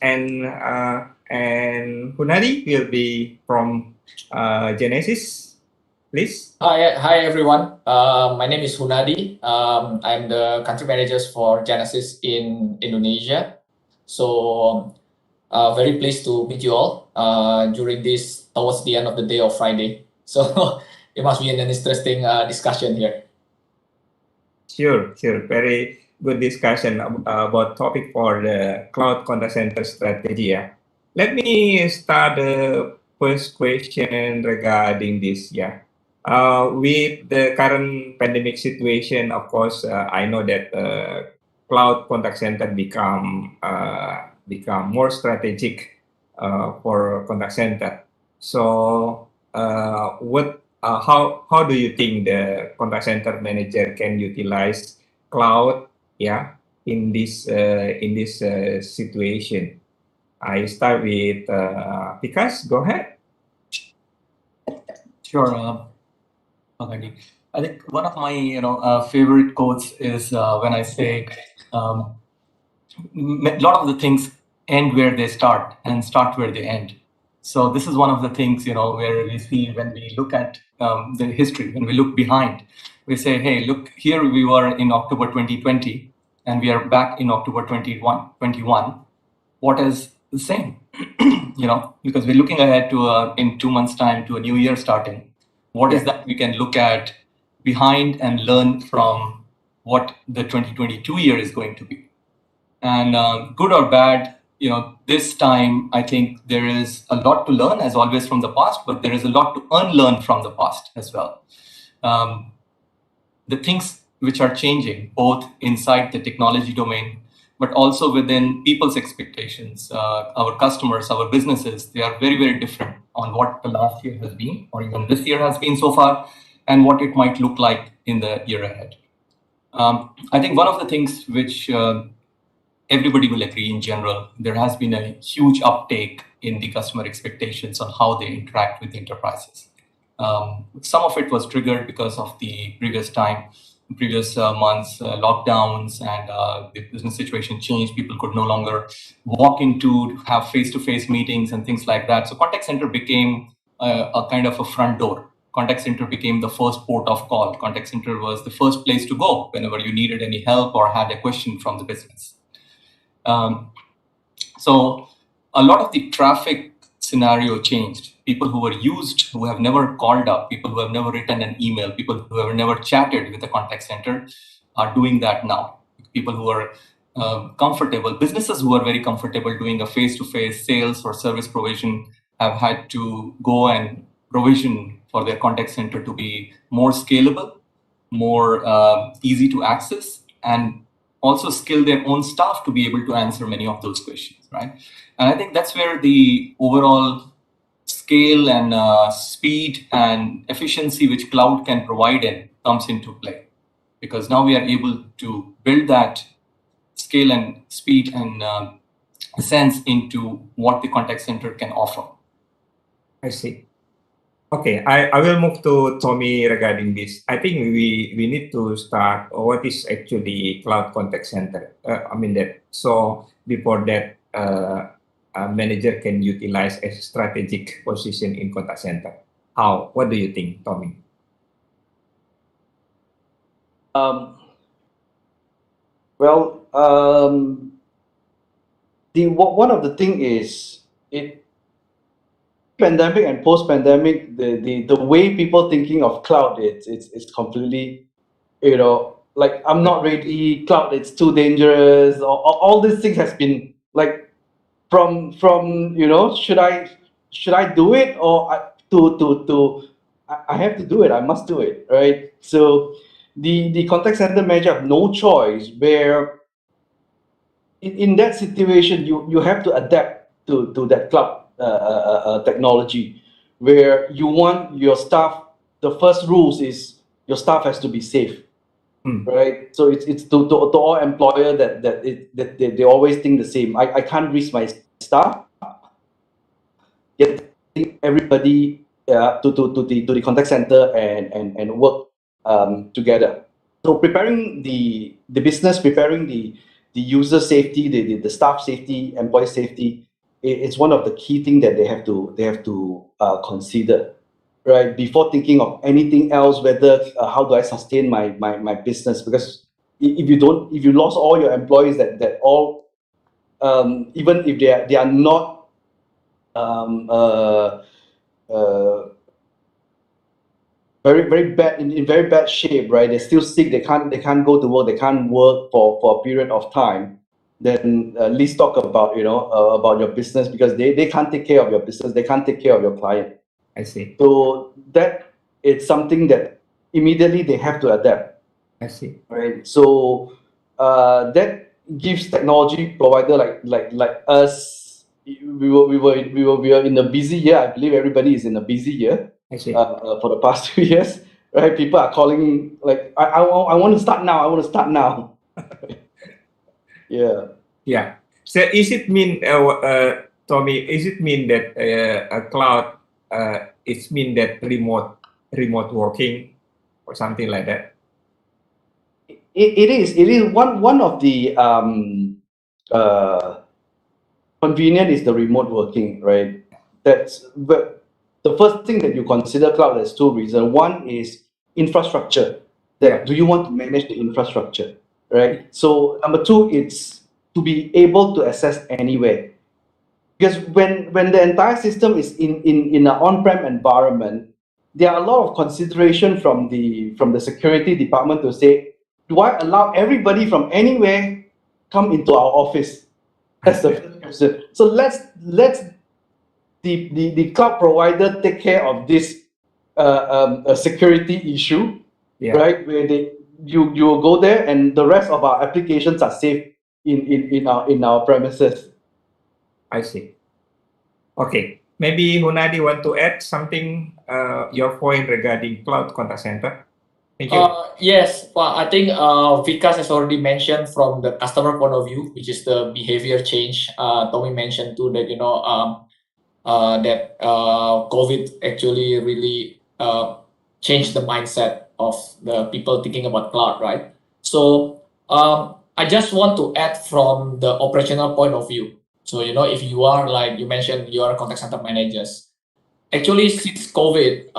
and Hunadi will be from Genesis, please. Hi everyone. My name is Hunadi. I'm the country manager for Genesis in Indonesia. So very pleased to meet you all during this towards the end of the day of Friday. So it must be an interesting discussion here. Sure. Very good discussion about topic for the cloud contact center strategy. Yeah. Let me start the first question regarding this. Yeah. With the current pandemic situation, of course, I know that cloud contact center become more strategic for contact center. So, how do you think the contact center manager can utilize cloud, yeah, in this situation? I start with Vikas. Go ahead. Sure. I think one of my favorite quotes is when I say a lot of the things end where they start and start where they end. So this is one of the things where we see when we look at the history, when we look behind, we say, hey, look, here we were in October 2020 and we are back in October 2021. What is the same? Because we're looking ahead to in 2 months' time to a new year starting. What is that we can look at behind and learn from what the 2022 year is going to be? And good or bad, this time I think there is a lot to learn as always from the past, but there is a lot to unlearn from the past as well. The things which are changing both inside the technology domain, but also within people's expectations, our customers, our businesses, they are very, very different on what the last year has been, or even this year has been so far, and what it might look like in the year ahead. I think one of the things which everybody will agree in general, there has been a huge uptake in the customer expectations on how they interact with enterprises. Some of it was triggered because of the previous months, lockdowns, and the business situation changed. People could no longer walk into have face-to-face meetings and things like that. So contact center became a kind of a front door. Contact center became the first port of call. Contact center was the first place to go whenever you needed any help or had a question from the business. So a lot of the traffic scenario changed. People who have never called up, people who have never written an email, people who have never chatted with a contact center are doing that now. People who are comfortable, businesses who are very comfortable doing a face-to-face sales or service provision have had to go and provision for their contact center to be more scalable, more easy to access, and also skill their own staff to be able to answer many of those questions, right? And I think that's where the overall scale and speed and efficiency which cloud can provide in comes into play. Because now we are able to build that scale and speed and sense into what the contact center can offer. I see. Okay, I will move to Tommy regarding this. I think we need to start what is actually cloud contact center. So before that, a manager can utilize a strategic position in contact center. How? What do you think, Tommy? One of the thing is pandemic and post-pandemic, the way people thinking of cloud, it's completely, like, I'm not ready, cloud, it's too dangerous. All these things has been like from should I do it, or I have to do it, I must do it, right? So the contact center manager have no choice, where in that situation you have to adapt to that cloud technology, where you want your staff, the first rules is your staff has to be safe, right? So it's to all employer that they always think the same. I can't risk my staff getting everybody to the contact center and work together. So preparing the business, preparing the user safety, the staff safety, employee safety, it's one of the key things that they have to consider, right, before thinking of anything else. Whether how do I sustain my business? Because if you lost all your employees, that all, even if they are not very bad, in very bad shape, right? They're still sick. They can't go to work. They can't work for a period of time. Then at least talk about about your business, because they can't take care of your business. They can't take care of your client. I see. So that it's something that immediately they have to adapt. I see. Right. So that gives technology provider like us. We were in a busy year. I believe everybody is in a busy year. I see. For the past 2 years, right? People are calling like, I want to start now. I want to start now. Yeah. Yeah. So is it mean, Tommy? Is it mean that a cloud? It's mean that remote working or something like that? It is one of the convenient is the remote working, right? But the first thing that you consider cloud, has two reasons. One is infrastructure. That do you want to manage the infrastructure, right? So number two, it's to be able to access anywhere. Because when the entire system is in an on-prem environment, there are a lot of consideration from the security department to say, do I allow everybody from anywhere come into our office? That's the first question. So let's the cloud provider take care of this security issue, right? Where you will go there, and the rest of our applications are safe in our premises. I see. Okay, maybe Hunadi want to add something, your point regarding cloud contact center. Thank you. Yes, well, I think Vikas has already mentioned from the customer point of view, which is the behavior change. Tommy mentioned too that that COVID actually really changed the mindset of the people thinking about cloud, right? So I just want to add from the operational point of view. So if you are, like you mentioned, you are contact center managers. Actually, since COVID,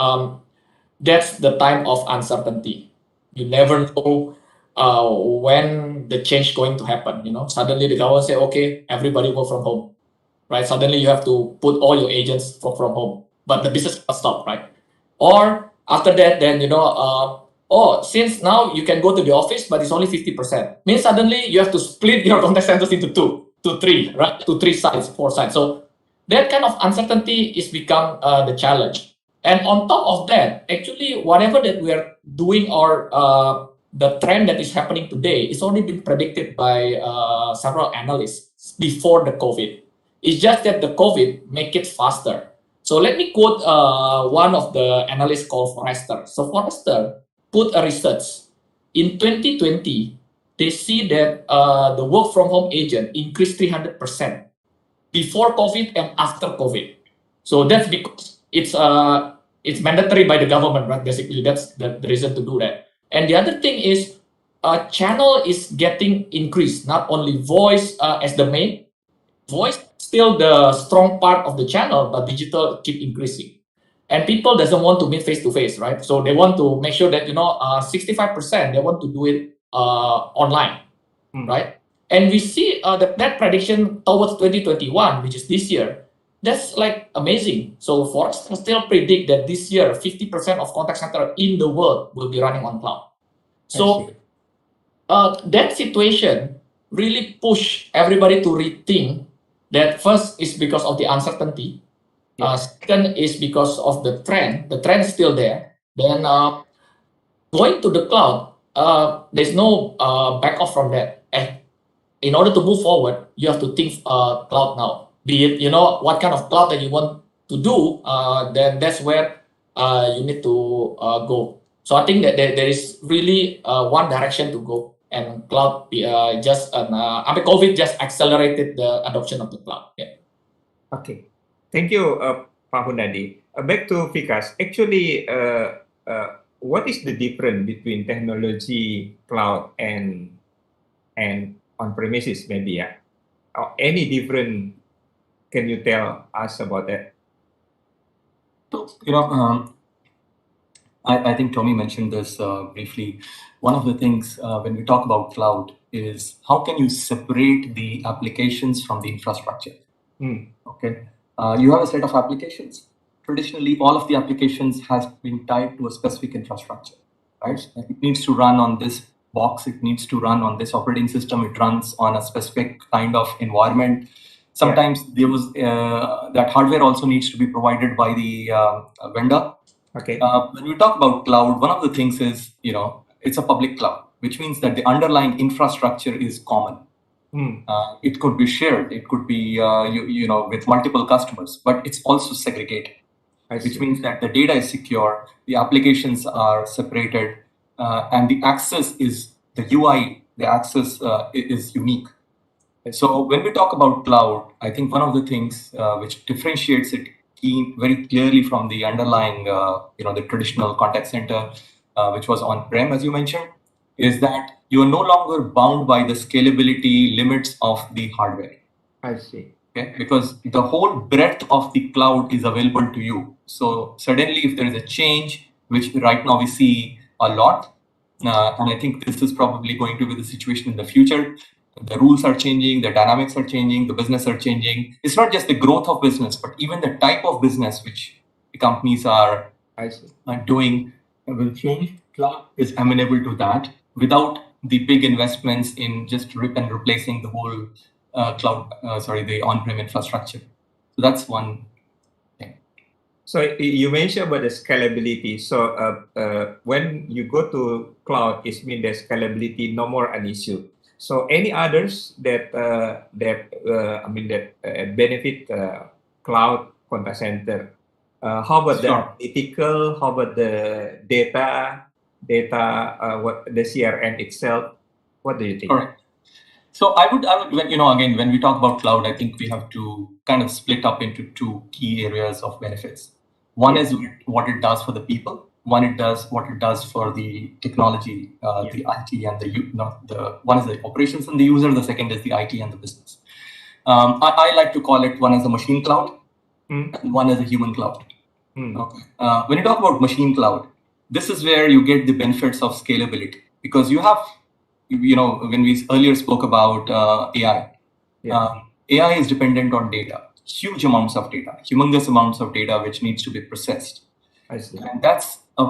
that's the time of uncertainty. You never know when the change going to happen. Suddenly the government say, okay, everybody work from home, right? Suddenly you have to put all your agents from home, but the business will stop, right? Or after that, then oh, since now you can go to the office, but it's only 50%. Means suddenly you have to split your contact centers into two to three, right? To three sites, four sites. So that kind of uncertainty is become the challenge. And on top of that, actually, whatever that we are doing, or the trend that is happening today, is already been predicted by several analysts before the COVID. It's just that the COVID make it faster. So let me quote one of the analysts called Forrester. So Forrester put a research. In 2020, they see that the work from home agent increased 300% before COVID and after COVID. So that's because it's mandatory by the government, right? Basically, that's the reason to do that. And the other thing is, channel is getting increased. Not only voice as the main, voice still the strong part of the channel, but digital keep increasing. And people doesn't want to meet face to face, right? So they want to make sure that 65% they want to do it online, right? And we see that prediction towards 2021, which is this year. That's like amazing. So Forrester still predict that this year 50% of contact center in the world will be running on cloud. So that situation really push everybody to rethink. That first is because of the uncertainty. Second is because of the trend. The trend is still there. Then going to the cloud, there's no back off from that. And in order to move forward, you have to think cloud now. Be it what kind of cloud that you want to do, then that's where you need to go. So I think that there is really one direction to go, and cloud COVID just accelerated the adoption of the cloud. Yeah. Okay, thank you, Pak Hunadi. Back to Vikas. Actually, what is the difference between technology cloud and on premises, maybe, yeah. Or any different? Can you tell us about that? So, I think Tommy mentioned this briefly. One of the things when we talk about cloud is how can you separate the applications from the infrastructure? Okay, you have a set of applications. Traditionally, all of the applications has been tied to a specific infrastructure, right? It needs to run on this box. It needs to run on this operating system. It runs on a specific kind of environment. Sometimes there was that hardware also needs to be provided by the vendor. Okay. When we talk about cloud, one of the things is, it's a public cloud, which means that the underlying infrastructure is common. It could be shared. It could be, with multiple customers, but it's also segregated, which means that the data is secure, the applications are separated, and the access is the UI, the access is unique. So when we talk about cloud, I think one of the things which differentiates it very clearly from the underlying, the traditional contact center, which was on-prem, as you mentioned, is that you are no longer bound by the scalability limits of the hardware. I see. Okay, because the whole breadth of the cloud is available to you. So suddenly, if there is a change, which right now we see a lot, and I think this is probably going to be the situation in the future. The rules are changing, the dynamics are changing, the business are changing. It's not just the growth of business, but even the type of business which the companies are doing will change. Cloud is amenable to that without the big investments in just rip and replacing the whole the on-prem infrastructure. So that's one thing. So you mentioned about the scalability. So when you go to cloud, it means that scalability no more an issue. So any others that benefit cloud contact center? How about the analytical? How about the data? What the CRM itself? What do you think? Correct. So I would, again, when we talk about cloud, I think we have to kind of split up into two key areas of benefits. One is what it does for the people. What it does for the technology, the IT and the one is the operations and the user. The second is the IT and the business. I like to call it one as a machine cloud, and one as a human cloud. Okay. When you talk about machine cloud, this is where you get the benefits of scalability, because you have, when we earlier spoke about AI, AI is dependent on data, huge amounts of data, humongous amounts of data, which needs to be processed. I see. And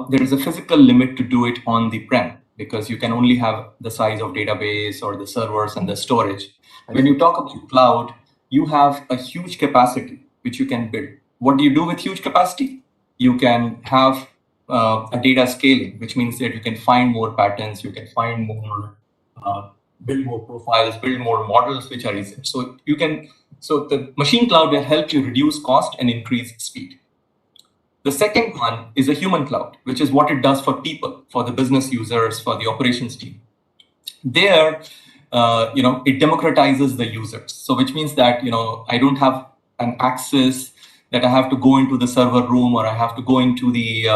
there is a physical limit to do it on the prem, because you can only have the size of database or the servers and the storage. When you talk about cloud, you have a huge capacity which you can build. What do you do with huge capacity? You can have a data scaling, which means that you can find more patterns, you can find more, build more profiles, build more models which are easy. So the machine cloud will help you reduce cost and increase speed. The second one is a human cloud, which is what it does for people, for the business users, for the operations team. There, it democratizes the users. So which means that, I don't have an access that I have to go into the server room, or I have to go into the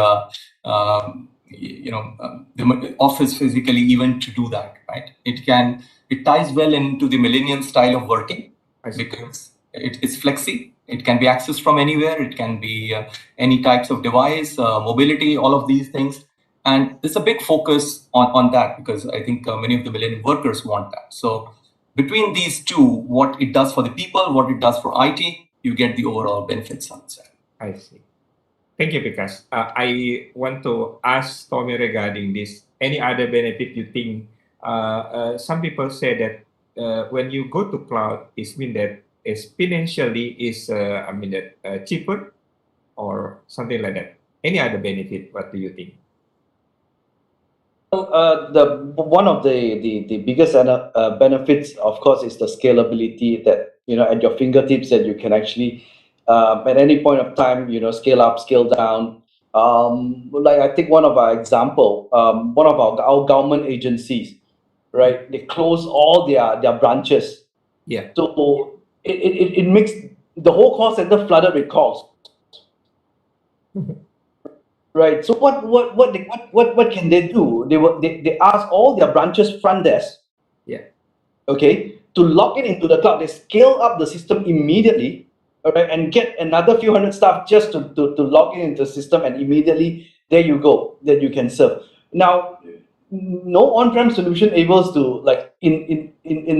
office physically even to do that, right? It ties well into the millennial style of working, because it's flexi. It can be accessed from anywhere. It can be any types of device, mobility, all of these things. And there's a big focus on that, because I think many of the millennial workers want that. So between these two, what it does for the people, what it does for IT, you get the overall benefits on that. I see. Thank you, Vikas. I want to ask Tommy regarding this. Any other benefit you think? Some people say that when you go to cloud, it means that exponentially is cheaper or something like that. Any other benefit? What do you think? One of the biggest benefits, of course, is the scalability that at your fingertips, that you can actually at any point of time scale up, scale down. Like I think one of our example, one of our government agencies, right? They close all their branches. Yeah. So it makes the whole call center flooded with calls. Right. So what can they do? They ask all their branches front desk. Yeah. okay, to log in into the cloud. They scale up the system immediately, all right, and get another few hundred staff just to log in into the system, and immediately there you go, that you can serve. Now, no on-prem solution able to, like, in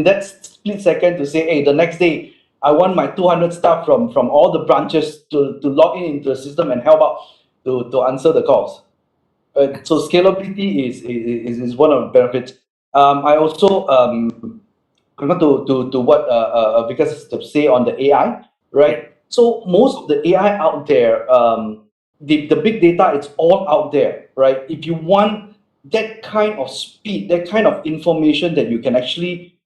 that split second, to say, hey, the next day I want my 200 staff from all the branches to log in into the system and help out to answer the calls. So scalability is one of the benefits. I also to what Vikas to say on the AI, right? So most of the AI out there, the big data, it's all out there, right? If you want that kind of speed, that kind of information that you can actually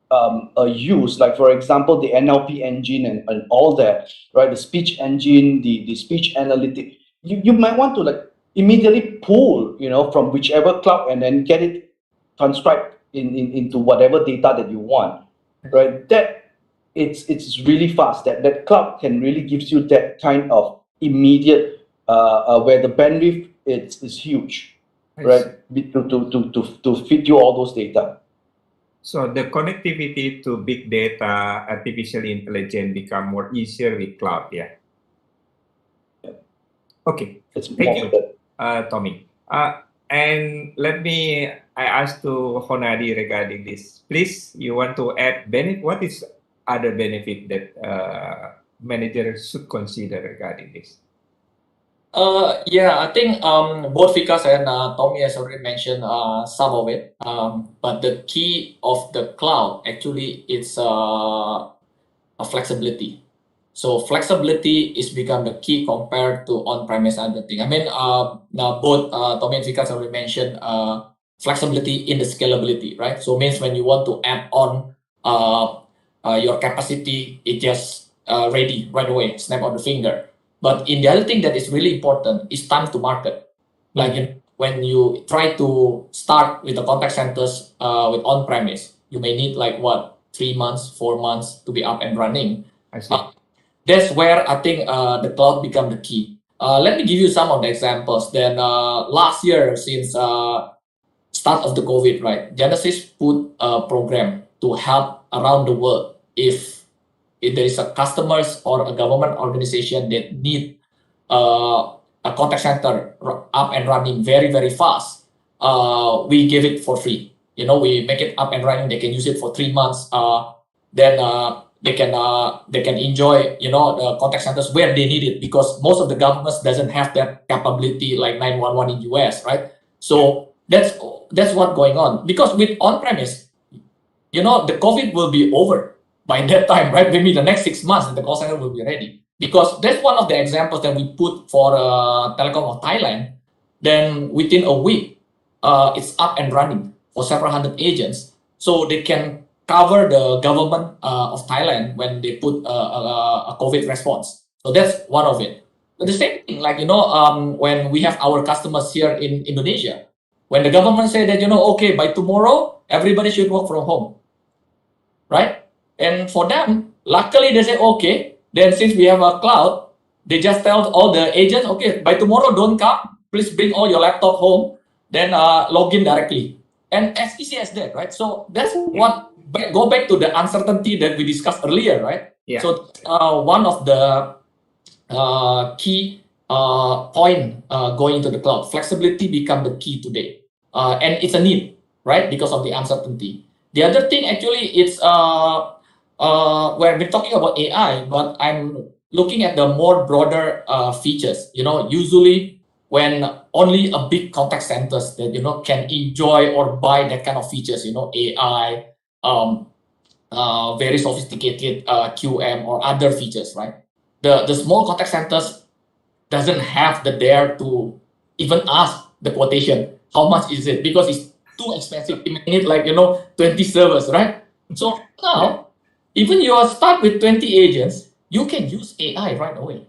use, like for example, the NLP engine and all that, right? The speech engine, the speech analytic, you might want to, like, immediately pull, from whichever cloud and then get it transcribed into whatever data that you want, right? That it's really fast. That cloud can really gives you that kind of immediate, where the bandwidth is huge, right? To feed you all those data. So the connectivity to big data, artificial intelligence become more easier with cloud, yeah. Okay, It's thank more you, of that. Tommy. And I ask to Honadi regarding this. Please, you want to add what is other benefit that managers should consider regarding this? Yeah, I think both Vikas and Tommy has already mentioned some of it. But the key of the cloud actually is a flexibility. So flexibility is become the key compared to on-premise and other thing. I mean, now both Tommy and Vikas already mentioned flexibility in the scalability, right? So means when you want to add on your capacity, it just ready right away, snap on the finger. But in the other thing that is really important is time to market. Like when you try to start with the contact centers with on-premise, you may need like 3 months, 4 months to be up and running. I see. That's where I think the cloud become the key. Let me give you some of the examples. Then last year, since start of the COVID, right, Genesis put a program to help around the world if there is a customers or a government organization that need a contact center up and running very, very fast, we give it for free. We make it up and running. They can use it for 3 months. Then they can enjoy, the contact centers where they need it, because most of the governments doesn't have that capability like 911 in US, right? So that's what's going on. Because with on-premise, the COVID will be over by that time, right? Maybe the next 6 months, the call center will be ready. Because that's one of the examples that we put for Telecom of Thailand. Then within a week, it's up and running for several hundred agents, so they can cover the government of Thailand when they put a COVID response. So that's one of it. But the same thing, like when we have our customers here in Indonesia, when the government say that okay, by tomorrow everybody should work from home, right? And for them, luckily they say okay. Then since we have a cloud, they just tell all the agents, okay, by tomorrow don't come. Please bring all your laptop home. Then log in directly. And as easy as that, right? So that's what go back to the uncertainty that we discussed earlier, right? Yeah. So one of the key point going to the cloud, flexibility become the key today, and it's a need, right? Because of the uncertainty. The other thing actually, it's where we're talking about AI, but I'm looking at the more broader features. Usually when only a big contact centers that can enjoy or buy that kind of features, AI, very sophisticated QM or other features, right? The small contact centers doesn't have the dare to even ask the quotation. How much is it? Because it's too expensive. You need 20 servers, right? So now, even you start with 20 agents, you can use AI right away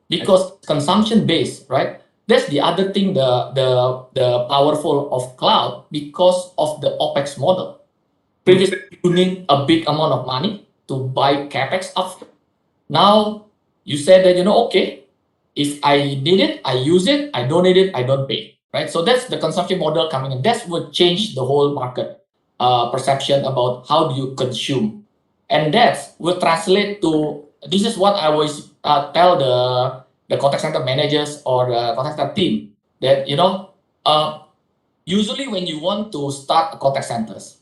because consumption based, right? That's the other thing, the powerful of cloud, because of the OpEx model. Previously, you need a big amount of money to buy CapEx up. Now, you said that, okay, if I need it, I use it. I don't need it, I don't pay, right? So that's the consumption model coming in. That's what changed the whole market. perception about how do you consume, and that will translate to, this is what I always tell the contact center managers or the contact center team, that usually when you want to start a contact centers,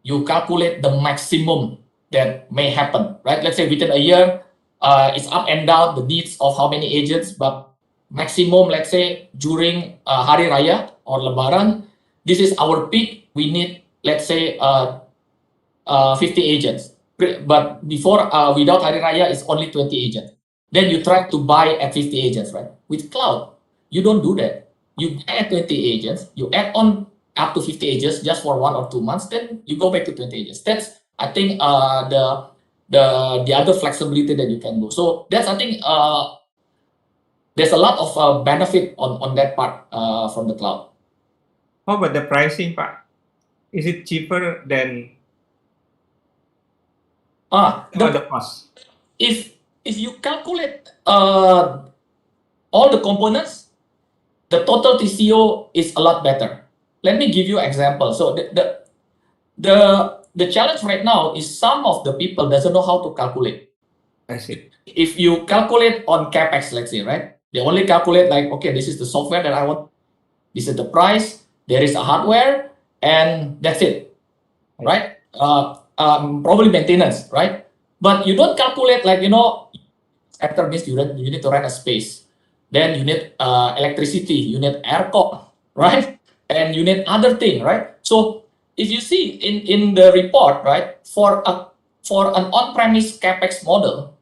you calculate the maximum that may happen, right? Let's say within a year, it's up and down the needs of how many agents, but maximum, let's say during Hari Raya or Lebaran, this is our peak. We need, let's say, 50 agents. But before, without Hari Raya, it's only 20 agents. Then you try to buy at 50 agents, right? With cloud, you don't do that. You add 20 agents, you add on up to 50 agents just for 1 or 2 months, then you go back to 20 agents. That's, I think, the other flexibility that you can go. So that's, I think, there's a lot of benefit on that part from the cloud. How about the pricing part? Is it cheaper than the cost? If you calculate all the components, the total TCO is a lot better. Let me give you an example. So the challenge right now is some of the people doesn't know how to calculate. I see. If you calculate on CapEx, let's say, right? They only calculate like, okay, this is the software that I want. This is the price. There is a hardware, and that's it, right? Probably maintenance, right? But you don't calculate like, after this you need to rent a space. Then you need electricity, you need aircon, right? And you need other thing, right? So if you see in the report, right, for an on-premise CapEx model,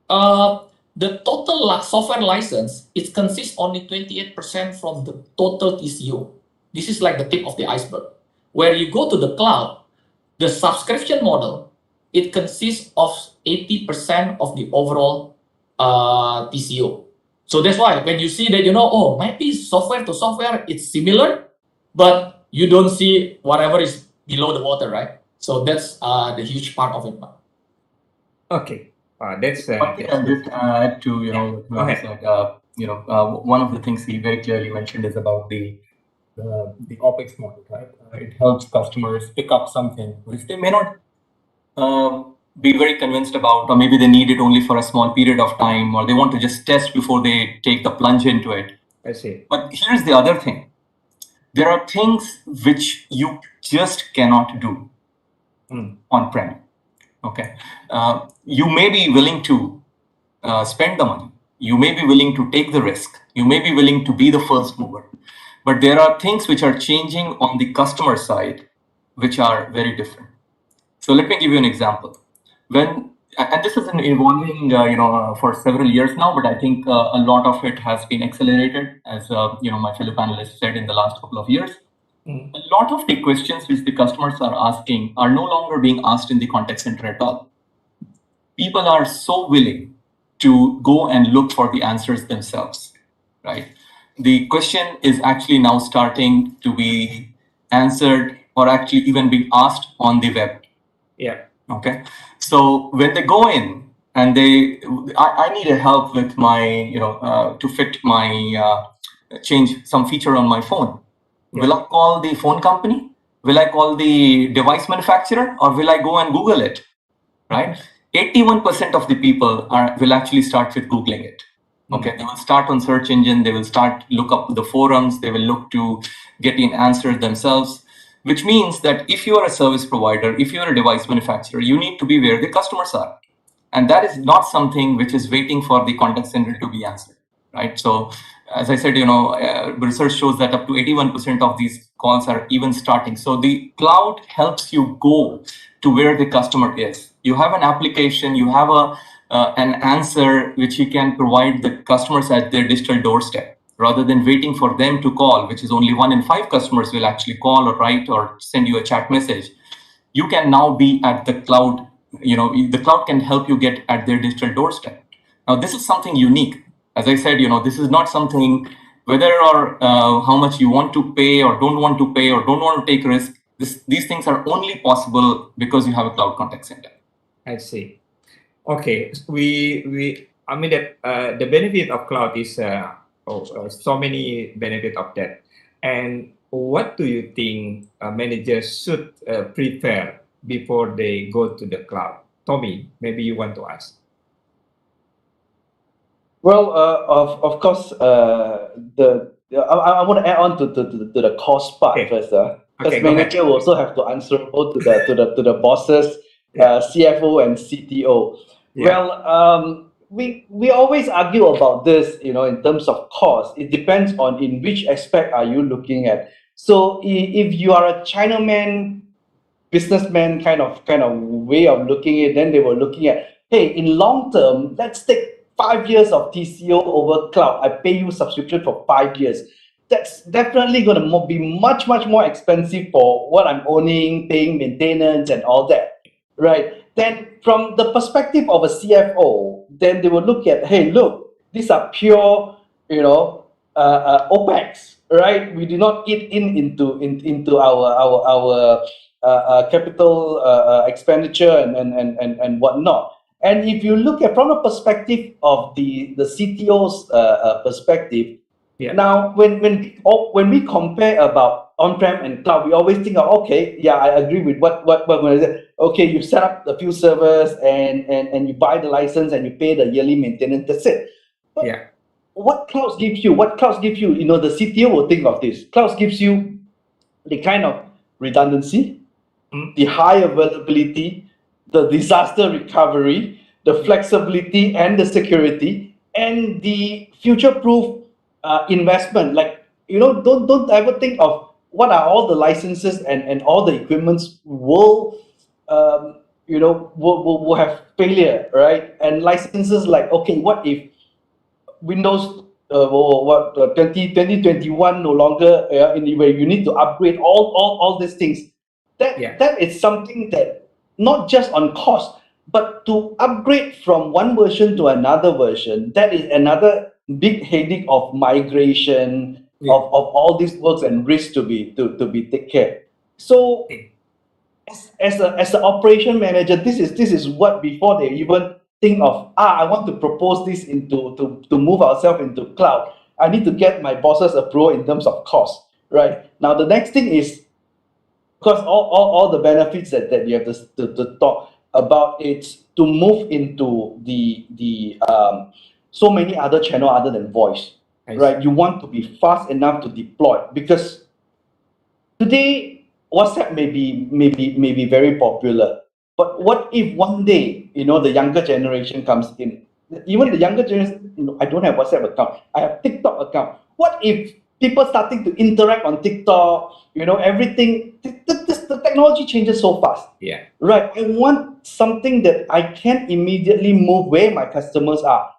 the total software license, it consists only 28% from the total TCO. This is like the tip of the iceberg. Where you go to the cloud, the subscription model, it consists of 80% of the overall TCO. So that's why when you see that, might be software to software, it's similar, but you don't see whatever is below the water, right? So that's the huge part of it. Okay. That's One thing I'll just add to Go ahead. one of the things he very clearly mentioned is about the OpEx model, right? It helps customers pick up something which they may not be very convinced about, or maybe they need it only for a small period of time, or they want to just test before they take the plunge into it. I see. But here's the other thing. There are things which you just cannot do on-prem. Okay, you may be willing to spend the money. You may be willing to take the risk. You may be willing to be the first mover. But there are things which are changing on the customer side, which are very different. So let me give you an example. And this has been evolving, for several years now, but I think a lot of it has been accelerated, as my fellow panelists said, in the last couple of years. A lot of the questions which the customers are asking are no longer being asked in the contact center at all. People are so willing to go and look for the answers themselves, right? The question is actually now starting to be answered, or actually even being asked on the web. Yeah. Okay. So when they go in and I need a help with my, to fit my, change some feature on my phone. Yeah. Will I call the phone company? Will I call the device manufacturer, or will I go and Google it? Right? 81% of the people will actually start with Googling it. Okay, they will start on search engine. They will look up the forums. They will look to get an answer themselves, which means that if you are a service provider, if you are a device manufacturer, you need to be where the customers are. And that is not something which is waiting for the contact center to be answered, right? So as I said, research shows that up to 81% of these calls are even starting. So the cloud helps you go to where the customer is. You have an application, you have an answer which you can provide the customers at their digital doorstep, rather than waiting for them to call, which is only 1 in 5 customers will actually call or write or send you a chat message. You can now be at the cloud. The cloud can help you get at their digital doorstep. Now, this is something unique. As I said, this is not something whether or how much you want to pay or don't want to pay or don't want to take risk. These things are only possible because you have a cloud contact center. I see. Okay, I mean that the benefit of cloud is so many benefit of that, and what do you think managers should prepare before they go to the cloud? Tommy, maybe you want to ask. Well, of course, I want to add on to the cost part Okay. first, because Okay, go ahead. manager will also have to answer both to the bosses, Yeah. CFO and CTO. Yeah. Well, we always argue about this, in terms of cost. It depends on in which aspect are you looking at. So if you are a Chinaman businessman kind of way of looking at it, then they were looking at, hey, in long term, let's take 5 years of TCO over cloud. I pay you subscription for 5 years. That's definitely going to be much, much more expensive for what I'm owning, paying maintenance and all that, right? Then from the perspective of a CFO, then they will look at, hey, look, these are pure, OPEX, right? We do not eat into our capital expenditure and whatnot. And if you look at from the perspective of the CTO's perspective, Yeah. now when we compare about on-prem and cloud, we always think of, okay, yeah, I agree with what okay, you set up a few servers and you buy the license and you pay the yearly maintenance. That's it. But Yeah. what clouds gives you? The CTO will think of this. Clouds gives you the kind of redundancy, the high availability, the disaster recovery, the flexibility and the security, and the future-proof investment. Like, don't ever think of what are all the licenses and all the equipments will have failure, right? And licenses like, okay, what if Windows 2021 no longer in the way you need to upgrade all these things. That is something that not just on cost, but to upgrade from one version to another version, that is another big headache of migration of all these works and risks to be taken care. So as an operation manager, this is what before they even think of, I want to propose this to move ourselves into cloud. I need to get my boss's approval in terms of cost. Right. Now the next thing is, because all the benefits that you have to talk about, it's to move into the so many other channel other than voice. Right. You want to be fast enough to deploy, because today WhatsApp may be very popular, but what if one day the younger generation comes in? Even the younger generation, I don't have WhatsApp account, I have TikTok account. What if people starting to interact on TikTok? Everything. The technology changes so fast. Yeah. Right. I want something that I can immediately move where my customers are.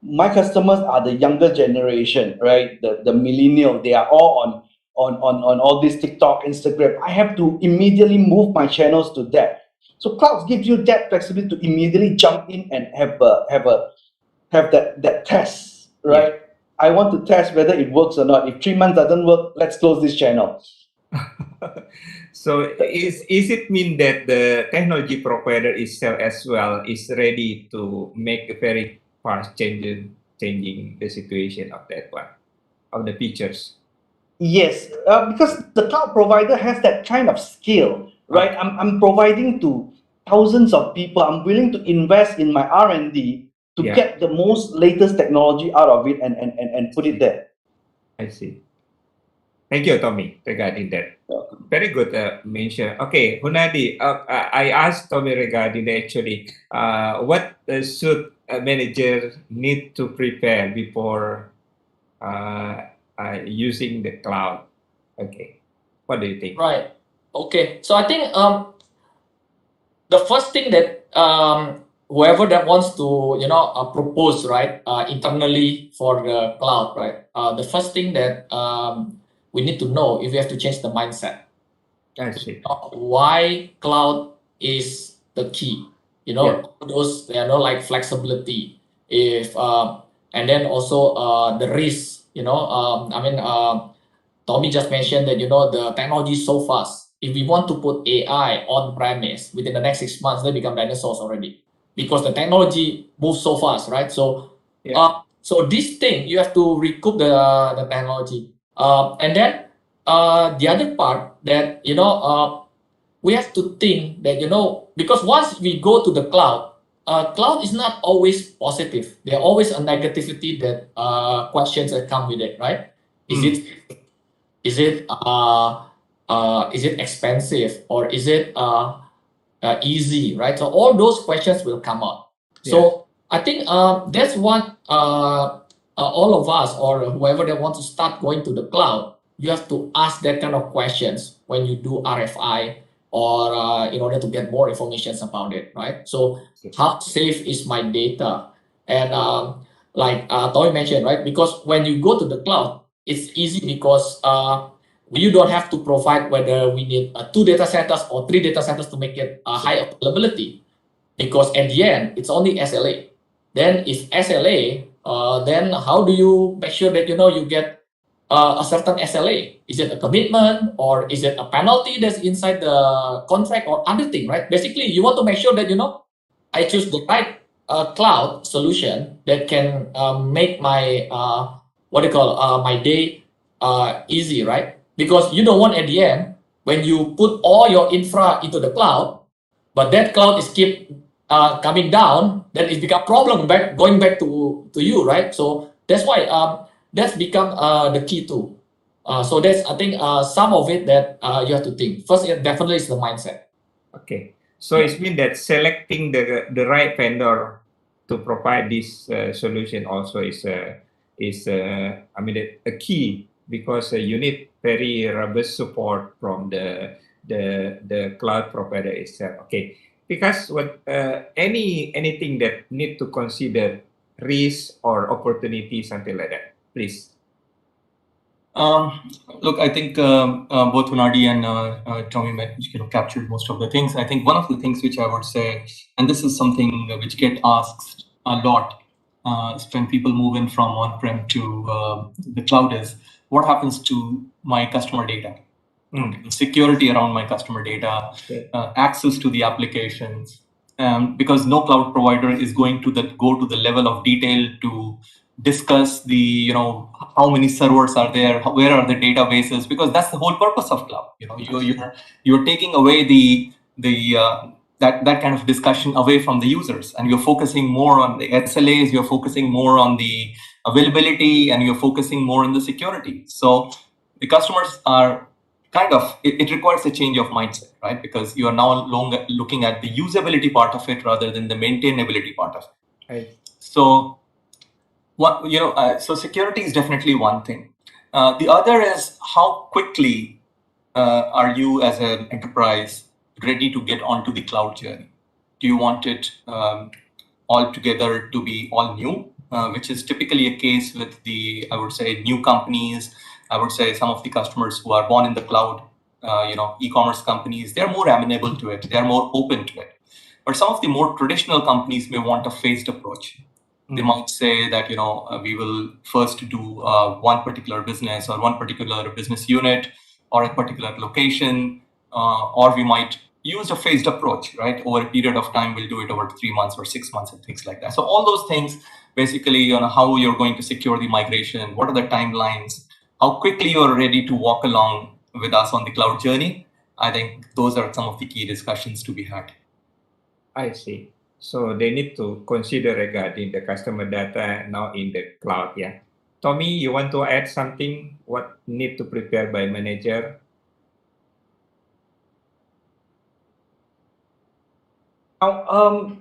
My customers are the younger generation, right? The millennial. They are all on all this TikTok, Instagram. I have to immediately move my channels to that. So clouds gives you that flexibility to immediately jump in and have that test, right? I want to test whether it works or not. If 3 months doesn't work, let's close this channel. So is it mean that the technology provider itself as well is ready to make a very fast changing the situation of that one, of the features? Yes, because the cloud provider has that kind of skill, right? I'm providing to thousands of people. I'm willing to invest in my R&D to get the most latest technology out of it and put it there. I see. Thank you, Tommy, regarding that. Very good mention. Okay, Hunadi, I asked Tommy regarding actually what should a manager need to prepare before using the cloud. Okay, what do you think? Right. Okay. So I think the first thing that whoever that wants to propose, right, internally for the cloud, right, the first thing that we need to know if we have to change the mindset. I see. Why cloud is the key. Those like flexibility, if and then also the risk. Tommy just mentioned that the technology is so fast. If we want to put AI on premise within the next 6 months, they become dinosaurs already, because the technology moves so fast, right? So, so this thing you have to recoup the technology, and then the other part that, we have to think that, because once we go to the cloud, cloud is not always positive. There are always a negativity that questions that come with it, right? Is it is it expensive, or is it easy, right? So all those questions will come out. So I think that's what all of us, or whoever that wants to start going to the cloud, you have to ask that kind of questions when you do RFI, or in order to get more information about it, right? So how safe is my data? And like Toy mentioned, right? Because when you go to the cloud, it's easy because you don't have to provide whether we need 2 data centers or 3 data centers to make it high availability, because at the end it's only SLA. Then if SLA, then how do you make sure that you get a certain SLA? Is it a commitment, or is it a penalty that's inside the contract, or other thing, right? Basically, you want to make sure that I choose the right cloud solution that can make my what do you call my day easy, right? Because you don't want at the end, when you put all your infra into the cloud, but that cloud is keep coming down, then it become problem going back to you, right? So that's why that's become the key too. So that's, I think, some of it that you have to think. First, it definitely is the mindset. Okay, so it's mean that selecting the right vendor to provide this solution also is I mean a key, because you need very robust support from the cloud provider itself. Okay, because what anything that need to consider risk or opportunity, something like that, please. Look, I think both Hunadi and Tommy captured most of the things. I think one of the things which I would say, and this is something which get asked a lot when people move in from on-prem to the cloud, is what happens to my customer data? Security around my customer data, access to the applications, because no cloud provider is going to go to the level of detail to discuss the how many servers are there, where are the databases, because that's the whole purpose of cloud. You're taking away that kind of discussion away from the users, and you're focusing more on the SLAs, you're focusing more on the availability, and you're focusing more on the security. So the customers are it requires a change of mindset, right? Because you are now looking at the usability part of it rather than the maintainability part of it. Right. So so security is definitely one thing. The other is how quickly are you as an enterprise ready to get onto the cloud journey? Do you want it altogether to be all new, which is typically a case with I would say, new companies. I would say some of the customers who are born in the cloud, e-commerce companies, they're more amenable to it. They're more open to it. But some of the more traditional companies may want a phased approach. They might say that, we will first do one particular business or one particular business unit or a particular location, or we might use a phased approach, right? Over a period of time, we'll do it over 3 months or 6 months and things like that. So all those things, basically, how you're going to secure the migration, what are the timelines, how quickly you're ready to walk along with us on the cloud journey. I think those are some of the key discussions to be had. I see. So they need to consider regarding the customer data now in the cloud. Yeah. Tommy, you want to add something? What need to prepare by manager? Now,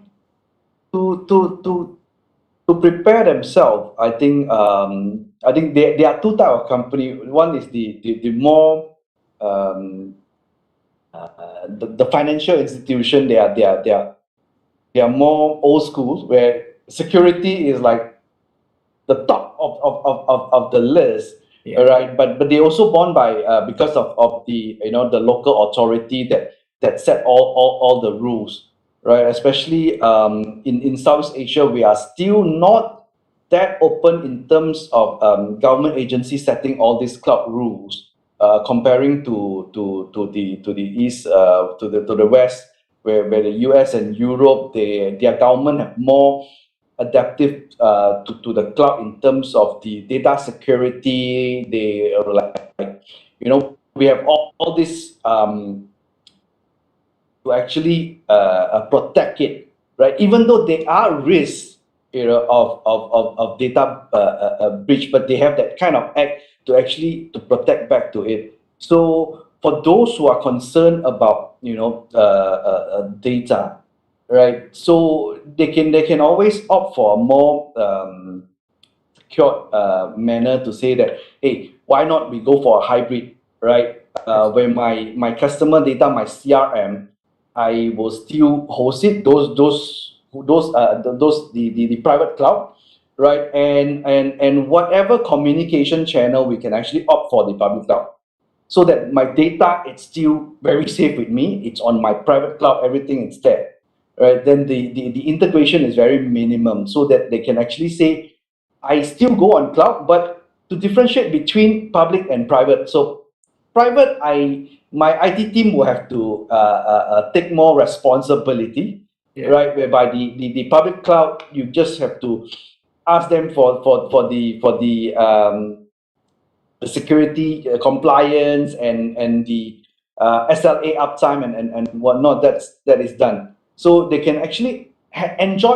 to prepare themselves, I think there are two types of company. One is the more the financial institution. They are more old school, where security is like the top of the list. Yeah. Right? But they also born by because of the the local authority that set all the rules, right? Especially in Southeast Asia, we are still not that open in terms of government agencies setting all these cloud rules, comparing to the east, to the west, where the US and Europe, their government have more adaptive to the cloud in terms of the data security. They are like we have all this to actually protect it, right? Even though there are risks, of data breach, but they have that kind of act to actually to protect back to it. So for those who are concerned about data, right? So they can always opt for a more secured manner to say that, hey, why not we go for a hybrid, right? Where my customer data, my CRM, I will still host it, the private cloud, right? And whatever communication channel we can actually opt for the public cloud, so that my data it's still very safe with me. It's on my private cloud, everything is there, right? Then the integration is very minimum, so that they can actually say, I still go on cloud, but to differentiate between public and private. So private, my IT team will have to take more responsibility, Yeah. right? Whereby the public cloud, you just have to ask them for the security compliance and the SLA uptime and whatnot. That is done, so they can actually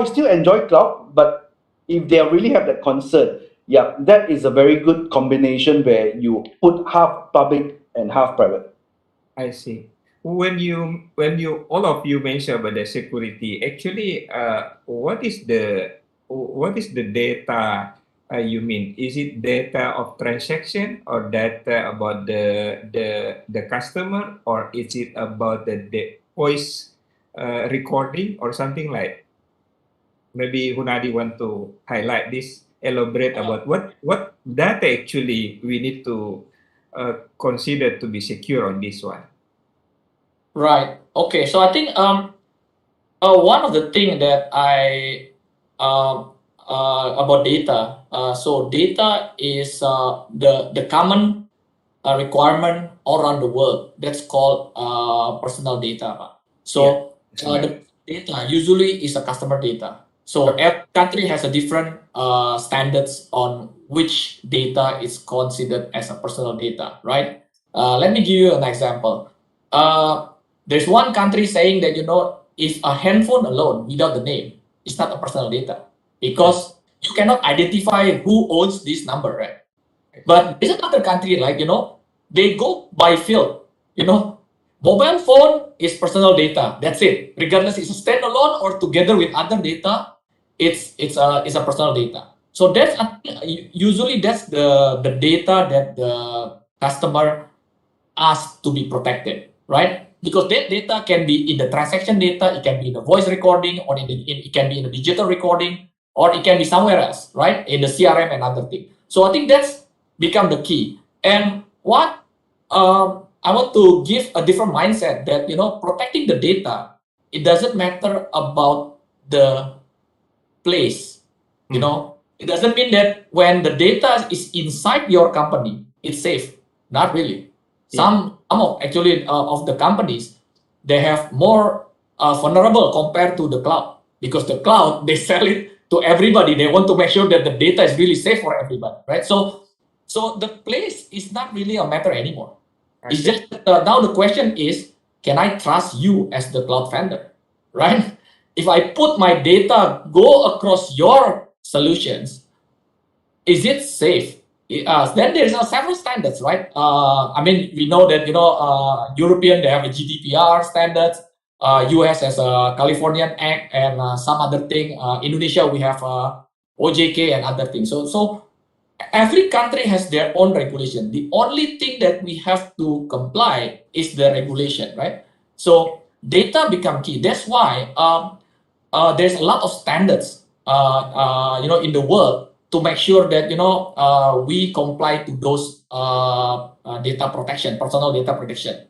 still enjoy cloud. But if they really have that concern, yeah, that is a very good combination where you put half public and half private. I see. When you all of you mentioned about the security, actually, what is the data you mean? Is it data of transaction or data about the customer, or is it about the voice recording or something like? Maybe Hunadi want to highlight this, elaborate about what data actually we need to consider to be secure on this one. Right. Okay. So I think one of the thing that I about data. So data is the common requirement all around the world. That's called personal data, Pak. So the data usually is a customer data. So every country has a different standards on which data is considered as a personal data, right? Let me give you an example. There's one country saying that if a handphone alone without the name is not a personal data, because you cannot identify who owns this number, right? But there's another country like they go by field. Mobile phone is personal data. That's it. Regardless it's a standalone or together with other data, it's a personal data. So that's usually that's the data that the customer asks to be protected, right? Because that data can be in the transaction data, it can be in the voice recording, or it can be in the digital recording, or it can be somewhere else, right? In the CRM and other thing. So I think that's become the key. And what I want to give a different mindset that protecting the data, it doesn't matter about the place. It doesn't mean that when the data is inside your company, it's safe. Not really. Some of actually of the companies, they have more vulnerable compared to the cloud, because the cloud they sell it to everybody. They want to make sure that the data is really safe for everybody, right? So the place is not really a matter anymore. It's just now the question is, can I trust you as the cloud vendor, right? If I put my data go across your solutions, is it safe? Then there's several standards, right? I mean, we know that European, they have a GDPR standards. US has a Californian Act and some other thing. Indonesia, we have OJK and other things. So every country has their own regulation. The only thing that we have to comply is the regulation, right? So data become key. That's why there's a lot of standards, in the world to make sure that we comply to those data protection, personal data protection,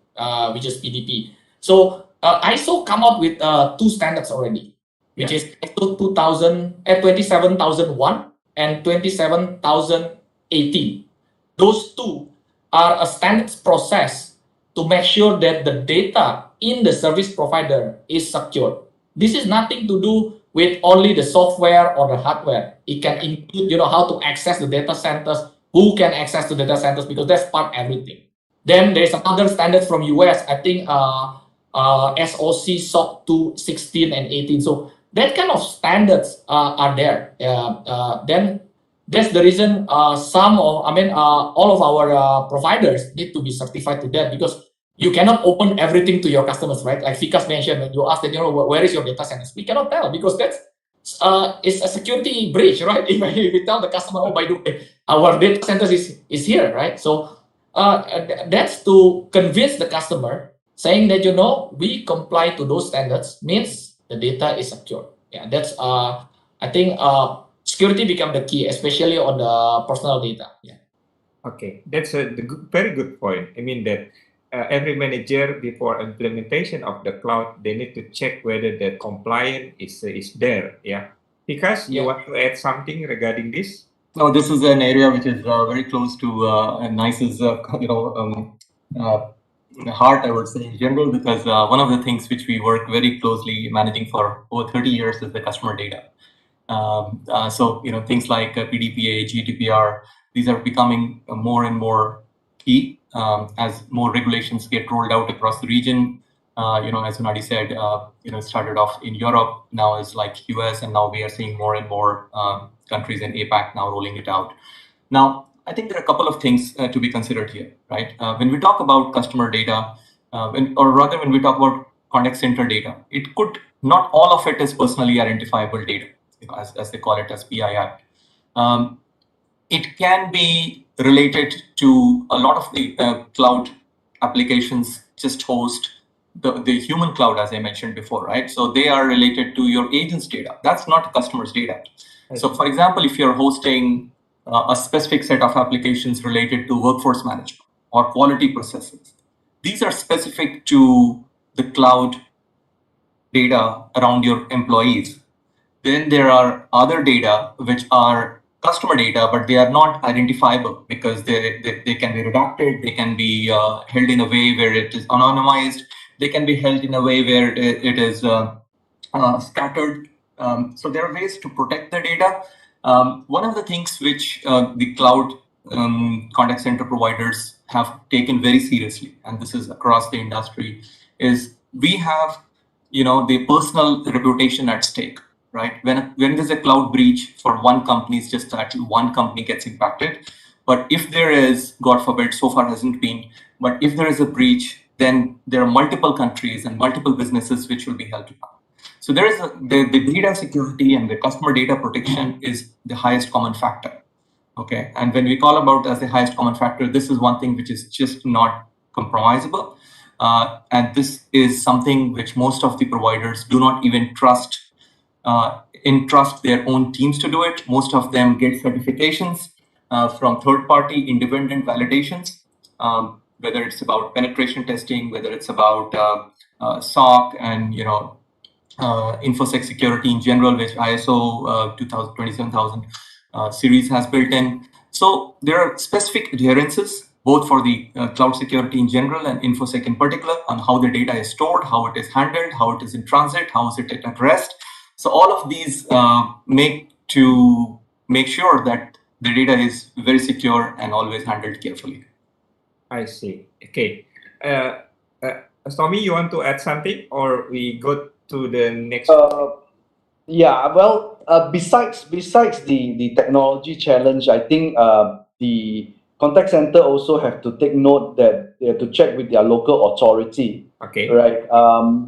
which is PDP. So ISO come up with two standards already, which is ISO 27001 and 27018. Those two are a standards process to make sure that the data in the service provider is secured. This is nothing to do with only the software or the hardware. It can include, how to access the data centers, who can access the data centers, because that's part of everything. Then there's another standard from US, I think SOC SOC 2 16 and 18. So that kind of standards are there. Then that's the reason all of our providers need to be certified to that, because you cannot open everything to your customers, right? Like Vikas mentioned, when you ask that, where is your data centers? We cannot tell, because that's it's a security breach, right? If we tell the customer, oh, by the way, our data centers is here, right? So that's to convince the customer, saying that we comply to those standards means the data is secure. Yeah, that's I think security become the key, especially on the personal data. Yeah. Okay, that's very good point. I mean that every manager before implementation of the cloud, they need to check whether the compliance is there. Yeah, because you want to add something regarding this. No, this is an area which is very close to NICE's heart, I would say, in general, because one of the things which we work very closely managing for over 30 years is the customer data. So things like PDPA, GDPR, these are becoming more and more key as more regulations get rolled out across the region. As Unadi said, started off in Europe, now is like US, and now we are seeing more and more countries in APAC now rolling it out. Now, I think there are a couple of things to be considered here, right? When we talk about customer data, when we talk about contact center data, it could not all of it is personally identifiable data, as they call it as PII. It can be related to a lot of the cloud applications just host the human cloud, as I mentioned before, right? So they are related to your agent's data. That's not customer's data. So for example, if you're hosting a specific set of applications related to workforce management or quality processes, these are specific to the cloud data around your employees. Then there are other data which are customer data, but they are not identifiable because they can be redacted, they can be held in a way where it is anonymized, they can be held in a way where it is scattered. So there are ways to protect the data. One of the things which the cloud contact center providers have taken very seriously, and this is across the industry, is we have the personal reputation at stake. Right? When there's a cloud breach for one company, it's just that one company gets impacted. But if there is, God forbid, so far hasn't been, but if there is a breach, then there are multiple countries and multiple businesses which will be held to account. So there is the data security and the customer data protection is the highest common factor. Okay, and when we call about as the highest common factor, this is one thing which is just not compromisable. And this is something which most of the providers do not even entrust their own teams to do it. Most of them get certifications from third-party independent validations, whether it's about penetration testing, whether it's about SOC and InfoSec security in general, which ISO 27000 series has built in. So there are specific adherences both for the cloud security in general and InfoSec in particular on how the data is stored, how it is handled, how it is in transit, how is it at rest. So all of these make sure that the data is very secure and always handled carefully. I see. Okay. Tommy, you want to add something, or we go to the next? Yeah. Well, besides the technology challenge, I think the contact center also have to take note that they have to check with their local authority. Okay. Right.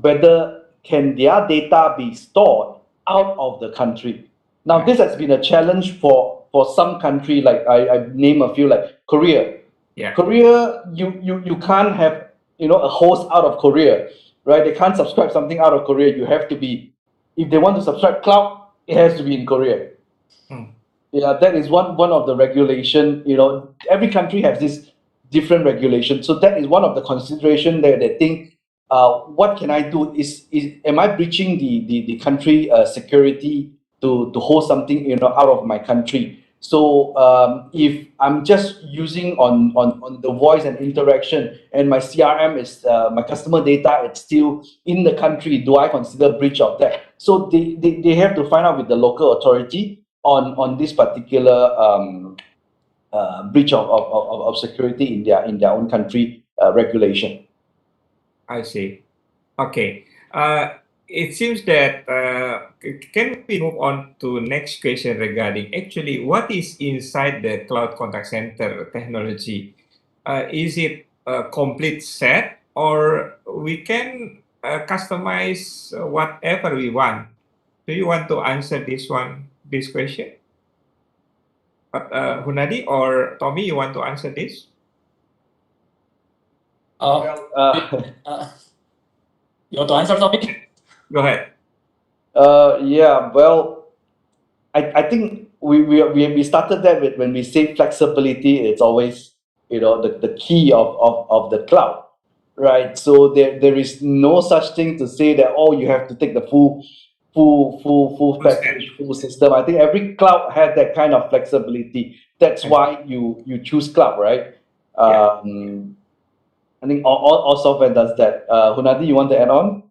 Whether can their data be stored out of the country? Now, this has been a challenge for some country, like I name a few, like Korea. Yeah. Korea, you can't have a host out of Korea, right? They can't subscribe something out of Korea. You have to be, if they want to subscribe cloud, it has to be in Korea. Yeah, that is one of the regulation. Every country has this different regulation, so that is one of the consideration that they think. What can I do? Am I breaching the country security to hold something out of my country? So if I'm just using on the voice and interaction, and my CRM is my customer data, it's still in the country, do I consider breach of that? So they have to find out with the local authority on this particular breach of security in their own country. regulation. I see. Okay. It seems that can we move on to next question regarding actually what is inside the cloud contact center technology? Is it a complete set or we can customize whatever we want? Do you want to answer this question? Hunadi or Tommy, you want to answer this? Uh, uh, you want to answer, Tommy? Go ahead. Yeah, well, I think we started that with when we say flexibility, it's always, the key of the cloud, right? So there is no such thing to say that, oh, you have to take the full package, full system. I think every cloud had that kind of flexibility. That's why you choose cloud, right? Yeah. I think all software does that. Hunadi, you want to add on?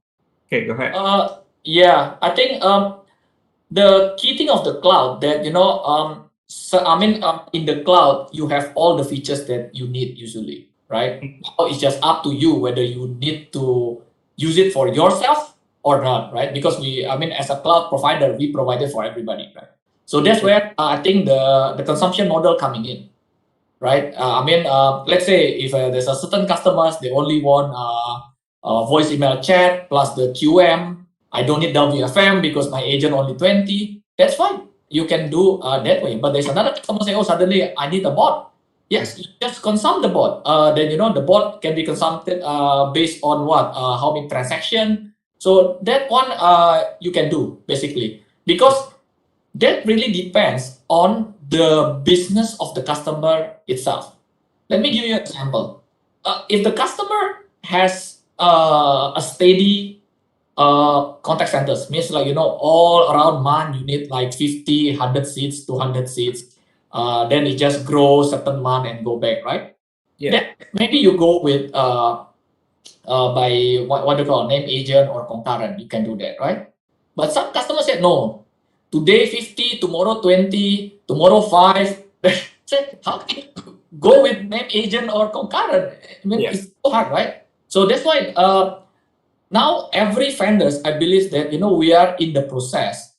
Okay, go ahead. Yeah, I think the key thing of the cloud that so in the cloud you have all the features that you need usually, right? Now it's just up to you whether you need to use it for yourself or not, right? Because as a cloud provider, we provide it for everybody, right? So that's where I think the consumption model coming in, right? Let's say if there's a certain customers, they only want voice, email, chat plus the QM. I don't need WFM because my agent only 20. That's fine. You can do that way. But there's another customer say, oh, suddenly I need a bot. Yes, you just consume the bot. Then the bot can be consumed based on what? How many transaction. So that one you can do basically because that really depends on the business of the customer itself. Let me give you an example. If the customer has a steady contact centers, means all around month you need like 50, 100 seats, 200 seats. Then it just grows certain month and go back, right? Yeah. Then maybe you go with by what do you call name agent or concurrent. You can do that, right? But some customers said no. Today 50, tomorrow 20, tomorrow 5. Say, how can you go with name agent or concurrent? It's so hard, right? So that's why now every vendors, I believe that we are in the process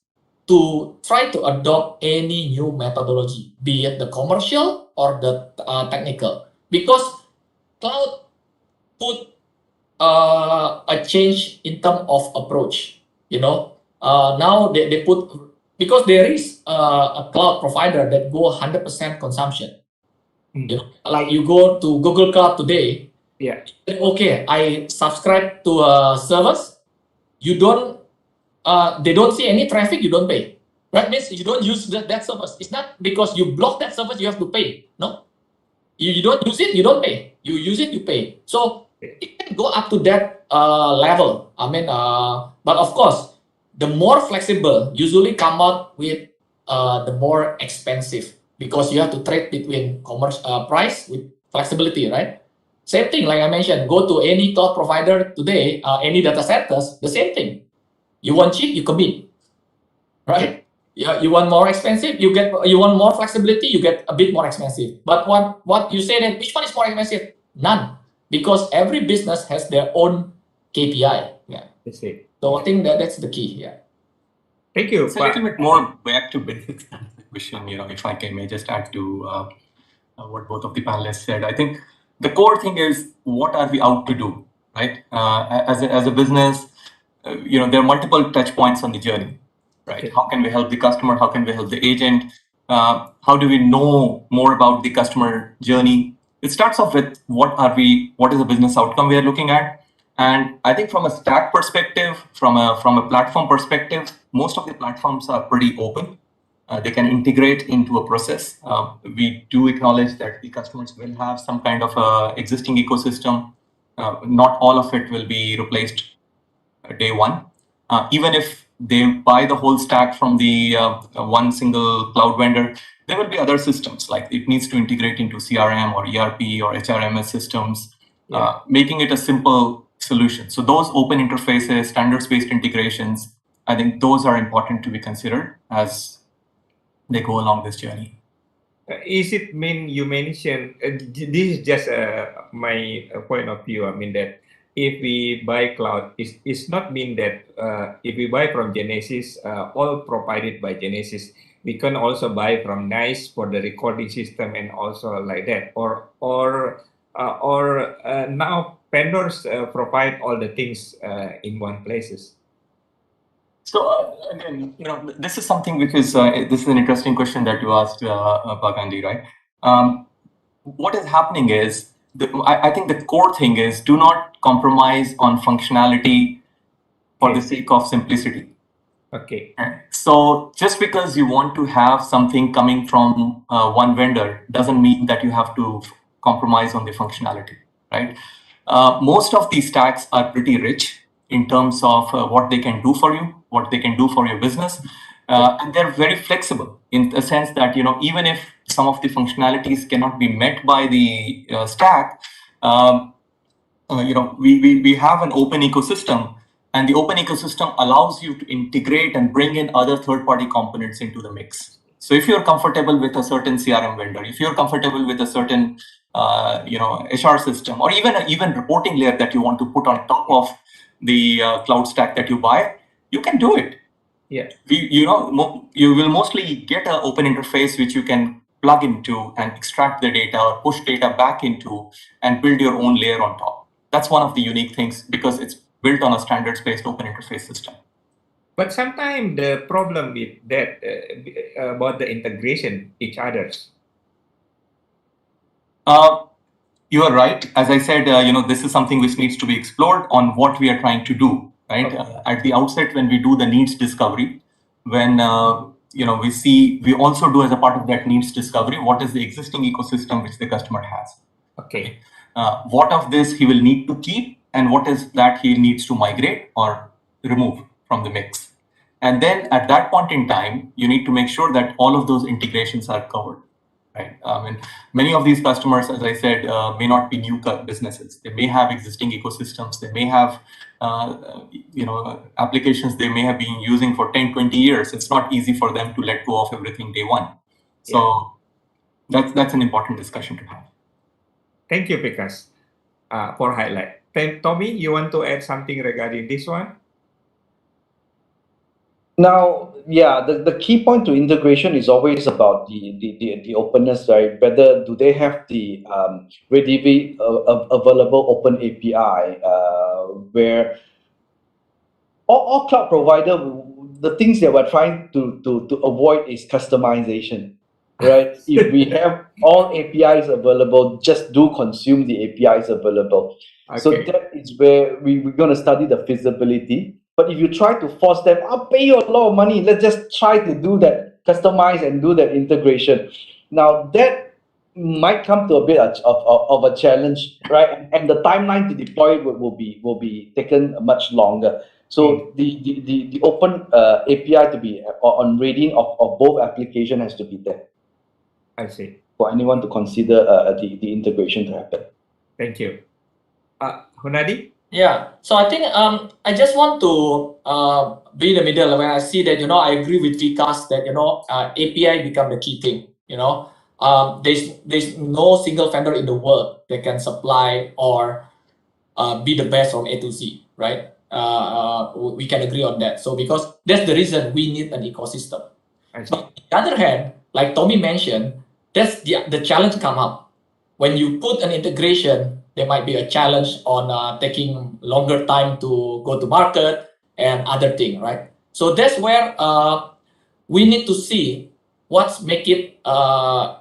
to try to adopt any new methodology, be it the commercial or the technical, because cloud put a change in terms of approach. Now they put, because there is a cloud provider that go 100% consumption. Like you go to Google Cloud today. Yeah. Okay, I subscribe to a service. You don't. They don't see any traffic. You don't pay. That means you don't use that service. It's not because you block that service you have to pay. No, you don't use it, you don't pay. You use it, you pay. So it can go up to that level. But of course, the more flexible usually come out with the more expensive because you have to trade between price with flexibility, right? Same thing, like I mentioned, go to any cloud provider today, any data centers, the same thing. You want cheap, you commit, right? Yeah, you want more expensive, you want more flexibility, you get a bit more expensive. But what you say that which one is more expensive? None, because every business has their own KPI. Yeah, That's it. so I think that's the key. Yeah. Thank you. It's a little bit more back to basics than the question. If I may just add to what both of the panelists said, I think the core thing is what are we out to do, right? As a business, there are multiple touch points on the journey. Right? Okay. How can we help the customer? How can we help the agent? How do we know more about the customer journey? It starts off with what is the business outcome we are looking at? And I think from a stack perspective, from a platform perspective, most of the platforms are pretty open. They can integrate into a process. We do acknowledge that the customers will have some kind of existing ecosystem. Not all of it will be replaced day one. Even if they buy the whole stack from the one single cloud vendor, there will be other systems, like it needs to integrate into CRM or ERP or HRMS systems, making it a simple solution. So those open interfaces, standards-based integrations, I think those are important to be considered as they go along this journey. Is it mean you mentioned, this is just my point of view. I mean that if we buy cloud, it's not mean that if we buy from Genesis, all provided by Genesis, we can also buy from NICE for the recording system and also like that. Or now vendors provide all the things in one places. So again, this is something which is this is an interesting question that you asked, Pagandi, right? What is happening is I think the core thing is do not compromise on functionality for the sake of simplicity. Okay. So just because you want to have something coming from one vendor doesn't mean that you have to compromise on the functionality, right? Most of these stacks are pretty rich in terms of what they can do for you, what they can do for your business, and they're very flexible in the sense that even if some of the functionalities cannot be met by the stack, we have an open ecosystem, and the open ecosystem allows you to integrate and bring in other third-party components into the mix. So if you're comfortable with a certain CRM vendor, if you're comfortable with a certain HR system, or even reporting layer that you want to put on top of the cloud stack that you buy, you can do it. Yeah. You will mostly get an open interface which you can plug into and extract the data or push data back into and build your own layer on top. That's one of the unique things because it's built on a standards-based open interface system. But sometimes the problem with that about the integration each others. You are right. As I said, this is something which needs to be explored on what we are trying to do. Right at the outset, when we do the needs discovery, when we also do as a part of that needs discovery, what is the existing ecosystem which the customer has. Okay. What of this he will need to keep, and what is that he needs to migrate or remove from the mix. And then at that point in time, you need to make sure that all of those integrations are covered. Right. Many of these customers, as I said, may not be new businesses. They may have existing ecosystems. They may have, applications they may have been using for 10, 20 years. It's not easy for them to let go of everything day one. So that's an important discussion to have. Thank you, Vikas, for highlight. Tommy, you want to add something regarding this one? Now, yeah, the key point to integration is always about the openness, right? Whether do they have the readily available open API where all cloud provider, the things that we're trying to avoid is customization, right? If we have all APIs available, just do consume the APIs available. Okay. So that is where we're going to study the feasibility. But if you try to force them, I'll pay you a lot of money, let's just try to do that, customize and do that integration. Now that might come to a bit of a challenge, right? And the timeline to deploy it will be taken much longer. So the open API to be on reading of both application has to be there. I see. For anyone to consider the integration to happen. Thank you. Hunadi? Yeah, so I think I just want to be in the middle when I see that I agree with Vikas that API become the key thing. There's no single vendor in the world that can supply or be the best from A to Z, right? We can agree on that. So because that's the reason we need an ecosystem. But on the other hand, like Tommy mentioned, that's the challenge come up when you put an integration. There might be a challenge on taking longer time to go to market and other thing, right? So that's where we need to see what's make it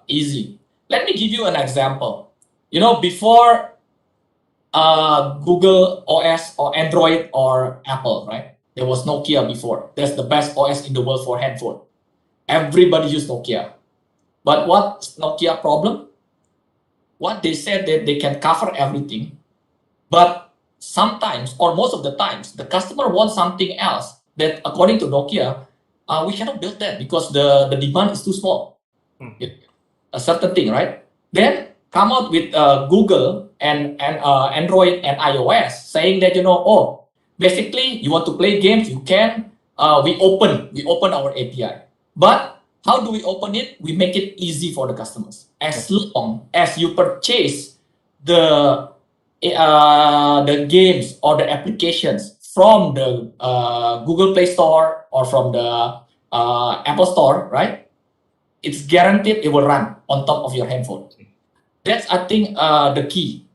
easy. Let me give you an example. Before Google OS or Android or Apple, right? There was Nokia before. That's the best OS in the world for handphone. Everybody used Nokia. But what's Nokia problem? What they said that they can cover everything, but sometimes or most of the times the customer wants something else that according to Nokia, we cannot build that because the demand is too small. A certain thing, right? Then come out with Google and Android and iOS saying that basically you want to play games, you can. We open our API, but How do we open it? We make it easy for the customers. As long as you purchase the games or the applications from the Google Play Store or from the Apple Store, right? It's guaranteed it will run on top of your handphone. That's, I think, the key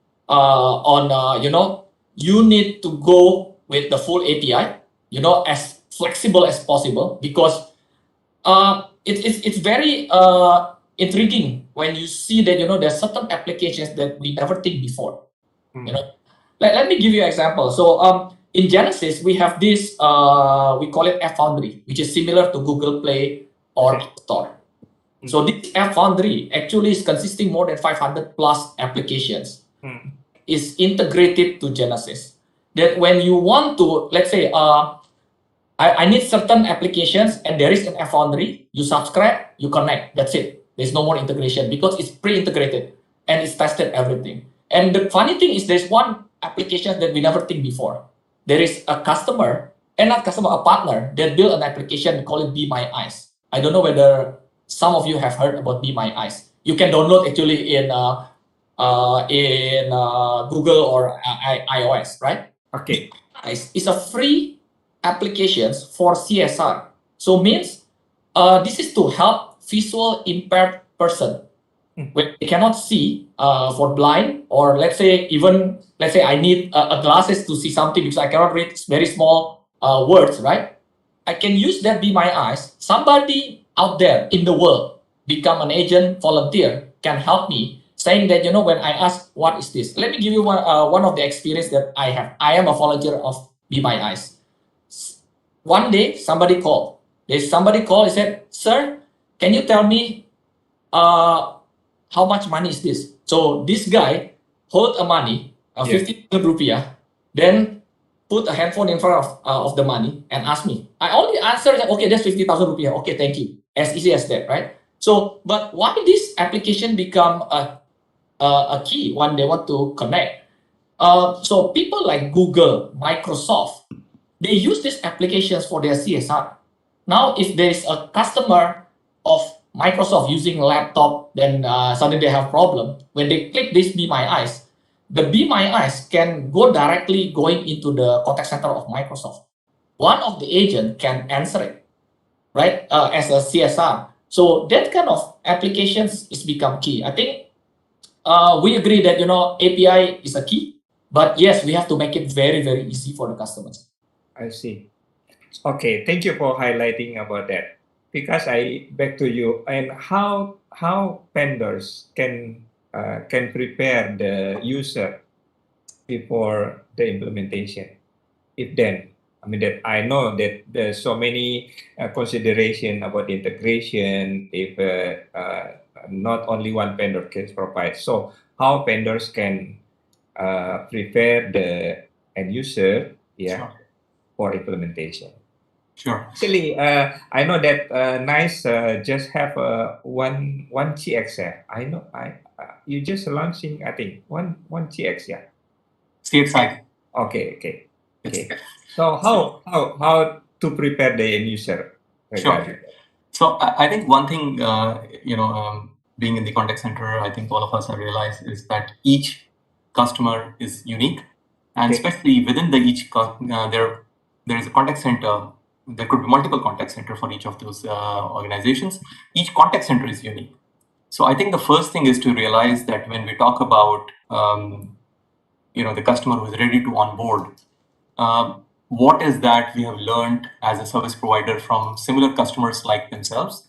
you need to go with the full API, as flexible as possible, because it's very intriguing when you see that, there's certain applications that we never think before. Let me give you an example. So in Genesis, we have this, we call it App Foundry, which is similar to Google Play or App Store. So this App Foundry actually is consisting more than 500 plus applications. Is integrated to Genesis. That when you want to, let's say, I need certain applications and there is an App Foundry, you subscribe, you connect, that's it. There's no more integration because it's pre-integrated and it's tested everything. And the funny thing is there's one application that we never think before. There is a customer, and not customer, a partner that built an application, call it Be My Eyes. I don't know whether some of you have heard about Be My Eyes. You can download actually in Google or iOS, right? Okay. It's a free applications for CSR. So means this is to help visual impaired person when they cannot see, for blind, or let's say I need a glasses to see something because I cannot read very small words, right? I can use that Be My Eyes. Somebody out there in the world become an agent, volunteer, can help me, saying that, when I ask, what is this? Let me give you one of the experience that I have. I am a volunteer of Be My Eyes. One day, somebody called. He said, sir, can you tell me how much money is this? So this guy hold a money, 50,000 rupiah, then put a handphone in front of the money and ask me. I only answered that, okay, that's 50,000 rupiah. Okay, thank you. As easy as that, right? So, but why this application become a key when they want to connect? So people like Google, Microsoft, they use these applications for their CSR. Now, if there is a customer of Microsoft using a laptop, then suddenly they have problem. When they click this Be My Eyes, the Be My Eyes can go directly going into the contact center of Microsoft. One of the agent can answer it, right, as a CSR. So that kind of applications is become key. I think we agree that, API is a key, but yes, we have to make it very, very easy for the customers. I see. Okay, thank you for highlighting about that. Because back to you, and how vendors can prepare the user before the implementation. If then, I mean, that I know that there's so many consideration about integration. If not only one vendor can provide, so how vendors can prepare the end user, Sure. for implementation. Sure. Actually, I know that NICE just have one GX. I know you just launching, I think, one GX. Yeah. CXI. Okay. So how to prepare the end user? Sure. So I think one thing, being in the contact center, I think all of us have realized is that each customer is unique, and especially within each there is a contact center. There could be multiple contact center for each of those organizations. Each contact center is unique. So I think the first thing is to realize that when we talk about the customer who is ready to onboard, what is that we have learned as a service provider from similar customers like themselves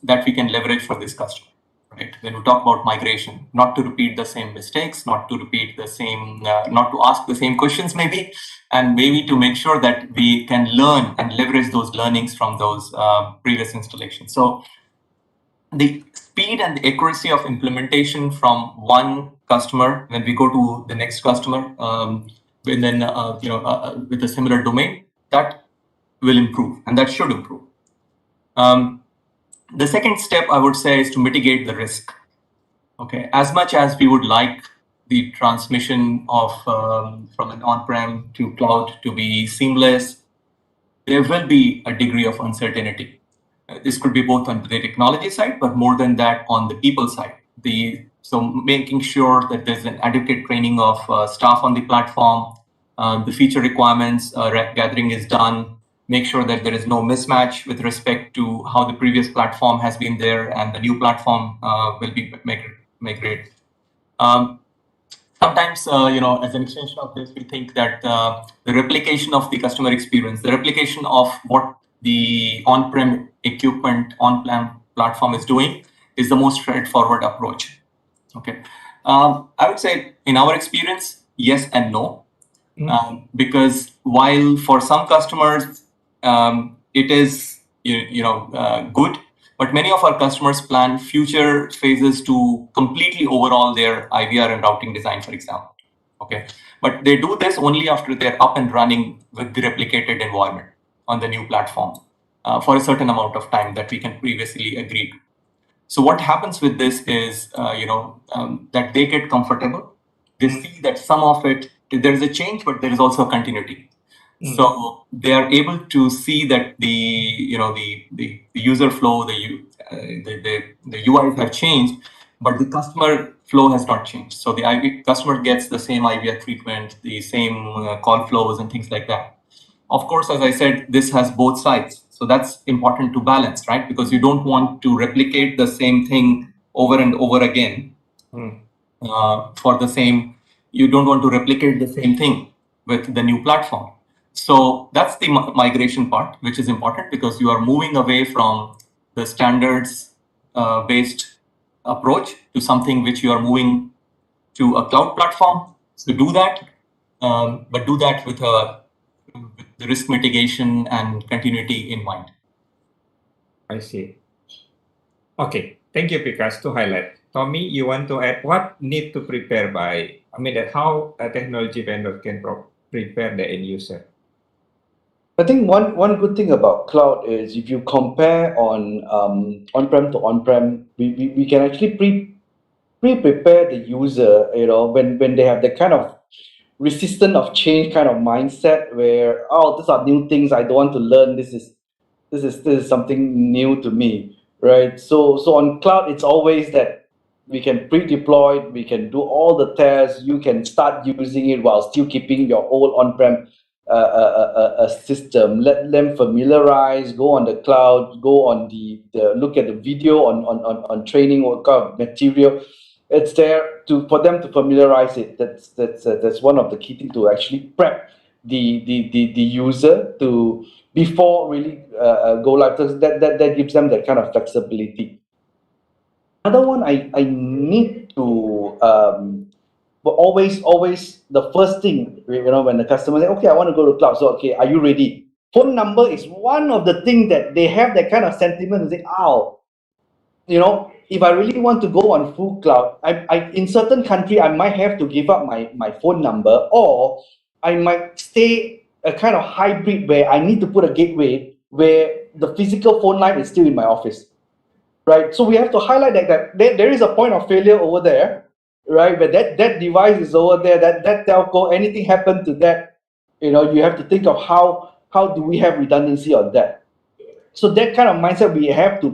that we can leverage for this customer, right? When we talk about migration, not to repeat the same mistakes, not to repeat the same, not to ask the same questions maybe, and maybe to make sure that we can learn and leverage those learnings from those previous installations. So the speed and the accuracy of implementation from one customer when we go to the next customer, and then with a similar domain, that will improve, and that should improve. The second step I would say is to mitigate the risk. Okay, as much as we would like the transmission of from an on-prem to cloud to be seamless, there will be a degree of uncertainty. this could be both on the technology side, but more than that on the people side. So making sure that there's an adequate training of staff on the platform, the feature requirements gathering is done, make sure that there is no mismatch with respect to how the previous platform has been there and the new platform will be migrate. Sometimes, as an extension of this, we think that the replication of the customer experience, the replication of what the on-prem equipment, on-prem platform is doing is the most straightforward approach. Okay. I would say in our experience, yes and no. Because while for some customers, it is good, but many of our customers plan future phases to completely overhaul their IVR and routing design, for example. Okay, but they do this only after they're up and running with the replicated environment on the new platform for a certain amount of time that we can previously agree to. So what happens with this is, that they get comfortable. They see that some of it, there is a change, but there is also a continuity. So they are able to see that the user flow, the UIs have changed, but the customer flow has not changed. So the customer gets the same IVR treatment, the same call flows and things like that. Of course, as I said, this has both sides. So that's important to balance, right? Because you don't want to replicate the same thing over and over again for the same, you don't want to replicate the same thing with the new platform. So that's the migration part, which is important because you are moving away from the standards based approach to something which you are moving to a cloud platform. So do that, but do that with the risk mitigation and continuity in mind. I see. Okay, thank you, Vikas, to highlight. Tommy, you want to add what need to prepare by, that how a technology vendor can prepare the end user? I think one good thing about cloud is if you compare on-prem to on-prem, we can actually prepare the user, when they have the kind of resistant of change kind of mindset where, oh, these are new things, I don't want to learn, this is something new to me, right? So on cloud, it's always that we can pre-deploy, we can do all the tests, you can start using it while still keeping your old on-prem system. Let them familiarize, go on the cloud, go on the look at the video on training workout material. It's there for them to familiarize it. That's one of the key things to actually prep the user to before really go live. That gives them that kind of flexibility. Another one I need to but always the first thing, when the customer say, okay, I want to go to cloud, so okay, are you ready? Phone number is one of the things that they have that kind of sentiment to say, oh, if I really want to go on full cloud, I in certain country I might have to give up my phone number, or I might stay a kind of hybrid where I need to put a gateway where the physical phone line is still in my office. Right, so we have to highlight that there is a point of failure over there, right? But that device is over there, that telco, anything happened to that, you have to think of how do we have redundancy on that. So that kind of mindset, we have to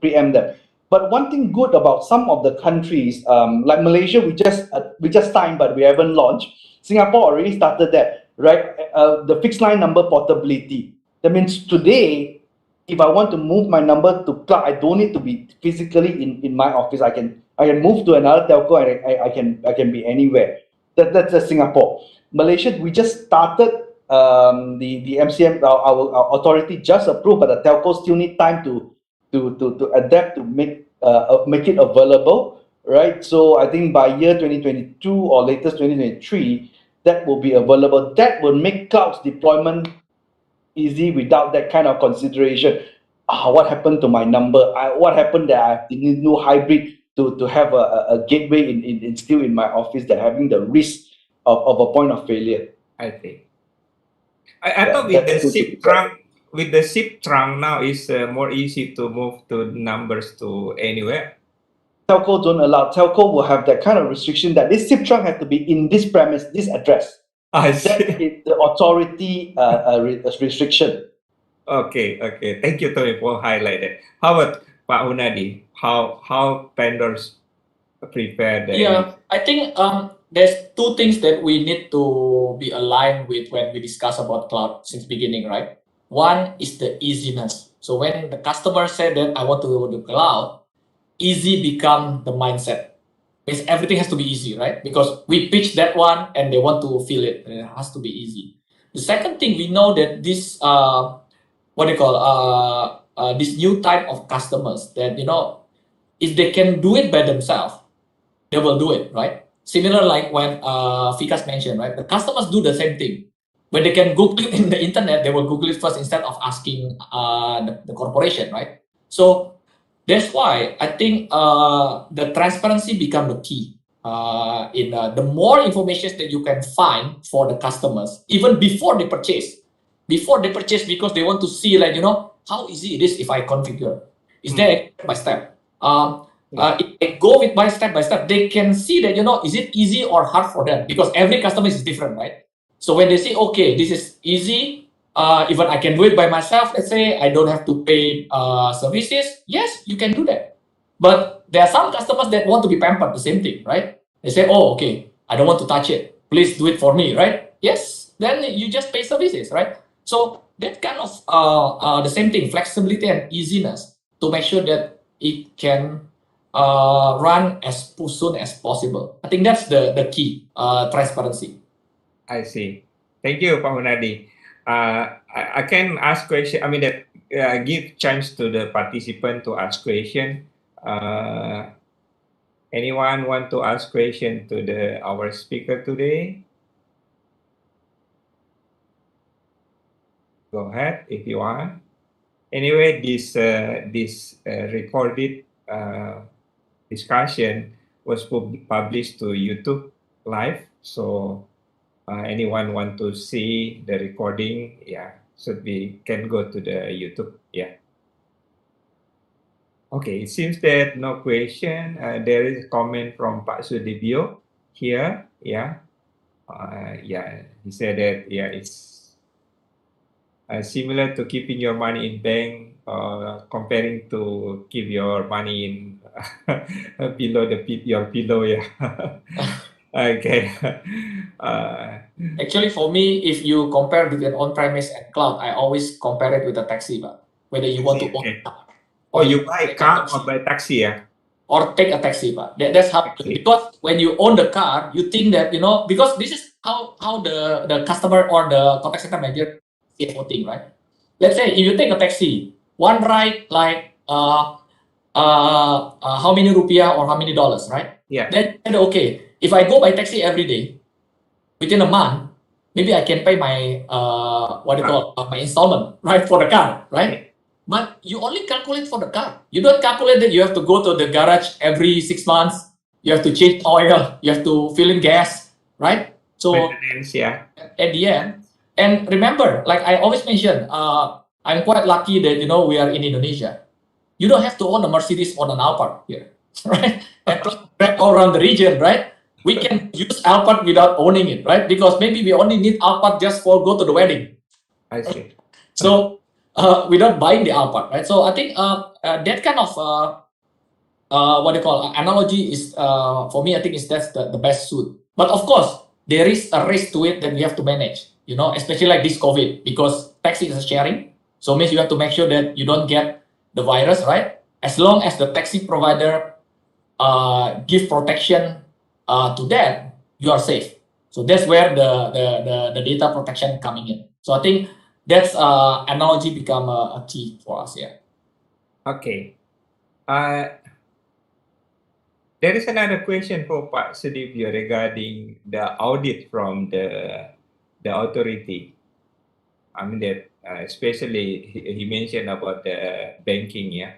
preempt them. But one thing good about some of the countries, like Malaysia, we just signed, but we haven't launched. Singapore already started that, right? The fixed line number portability. That means today, if I want to move my number to cloud, I don't need to be physically in my office. I can move to another telco and I can be anywhere. That's Singapore. Malaysia, we just started. The MCM, our authority just approved, but the telcos still need time to adapt to make it available, right? So I think by year 2022 or latest 2023, that will be available. That will make cloud's deployment easy without that kind of consideration. What happened to my number? What happened that I have to need no hybrid to have a gateway in still in my office, that having the risk of a point of failure. I think. I thought with the SIP trunk now is more easy to move to numbers to anywhere. Telco don't allow. Telco will have that kind of restriction that this SIP trunk has to be in this premise, this address. I see. That is the authority restriction. Okay, okay. Thank you, Tony, for highlighting. How about Pak Hunadi? How vendors prepare the Yeah, I think there's two things that we need to be aligned with when we discuss about cloud since beginning, right? One is the easiness. So when the customer said that I want to go to cloud, easy become the mindset. Because everything has to be easy, right? Because we pitch that one and they want to feel it. And it has to be easy. The second thing, we know that this what do you call this new type of customers that if they can do it by themselves, they will do it, right? Similar like when Fikas mentioned, right? The customers do the same thing. When they can Google it in the internet, they will Google it first instead of asking the corporation, right? So that's why I think the transparency become the key. In the more information that you can find for the customers, even before they purchase, because they want to see like how easy it is if I configure. Is there step by step? If they go with step by step, they can see that is it easy or hard for them, because every customer is different, right? So when they say, okay, this is easy, even I can do it by myself. Let's say I don't have to pay services. Yes, you can do that. But there are some customers that want to be pampered. The same thing, right? They say, oh, okay, I don't want to touch it. Please do it for me, right? Yes, then you just pay services, right? So that kind of the same thing, flexibility and easiness to make sure that it can run as soon as possible. I think that's the key, transparency. I see. Thank you, Pak Hunadi. I can ask question. I mean that give chance to the participant to ask question. Anyone want to ask question to our speaker today? Go ahead if you want. Anyway, this recorded discussion was published to YouTube live, so anyone want to see the recording, yeah, should be can go to the YouTube, yeah. Okay, it seems that no question. There is a comment from Pak Sudibyo here, yeah. Yeah, he said that, yeah, it's similar to keeping your money in bank, comparing to keep your money in below your pillow, yeah. Okay. Actually, for me, if you compare between on-premise and cloud, I always compare it with a taxi, but whether you want to own Okay. a car Oh, or you you buy take a car taxi or buy taxi, yeah? or take a taxi, but that's how. Taxi. Because when you own the car, you think that because this is how the customer or the contact center manager CFO thing, right? Let's say if you take a taxi, one ride like how many rupiah or how many dollars, right? Yeah. Then okay, if I go by taxi every day, within a month, maybe I can pay my my installment, right, for the car, right? But you only calculate for the car. You don't calculate that you have to go to the garage every 6 months. You have to change oil. You have to fill in gas, right? So Maintenance, yeah. at the end, and remember, like I always mention, I'm quite lucky that we are in Indonesia. You don't have to own a Mercedes or an Alphard here, right? And drive all around the region, right? We can use Alphard without owning it, right? Because maybe we only need Alphard just for go to the wedding. I see. So without buying the Alphard, right? So I think that kind of analogy is for me. I think that's the best suit. But of course, there is a risk to it that we have to manage. Especially like this COVID, because taxi is sharing. So means you have to make sure that you don't get the virus, right? As long as the taxi provider give protection to that, you are safe. So that's where the data protection coming in. So I think that's analogy become a key for us. Yeah. Okay. There is another question for Pak Sudibyo regarding the audit from the authority. I mean that especially he mentioned about the banking, yeah,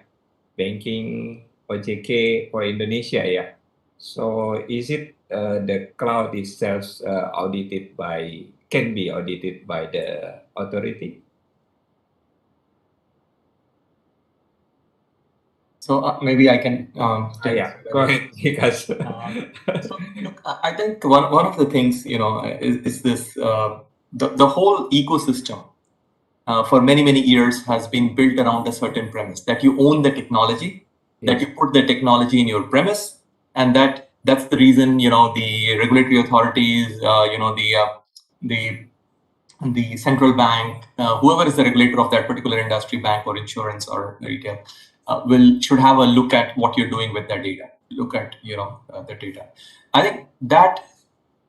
banking OJK for Indonesia, yeah. So is it the cloud itself can be audited by the authority? So maybe I can Yeah, go ahead, because so look, I think one of the things is this the whole ecosystem for many, many years has been built around a certain premise that you own the technology, that you put the technology in your premise, and that's the reason, the regulatory authorities, the central bank, whoever is the regulator of that particular industry, bank or insurance or retail, should have a look at what you're doing with that data. Look at the data. I think that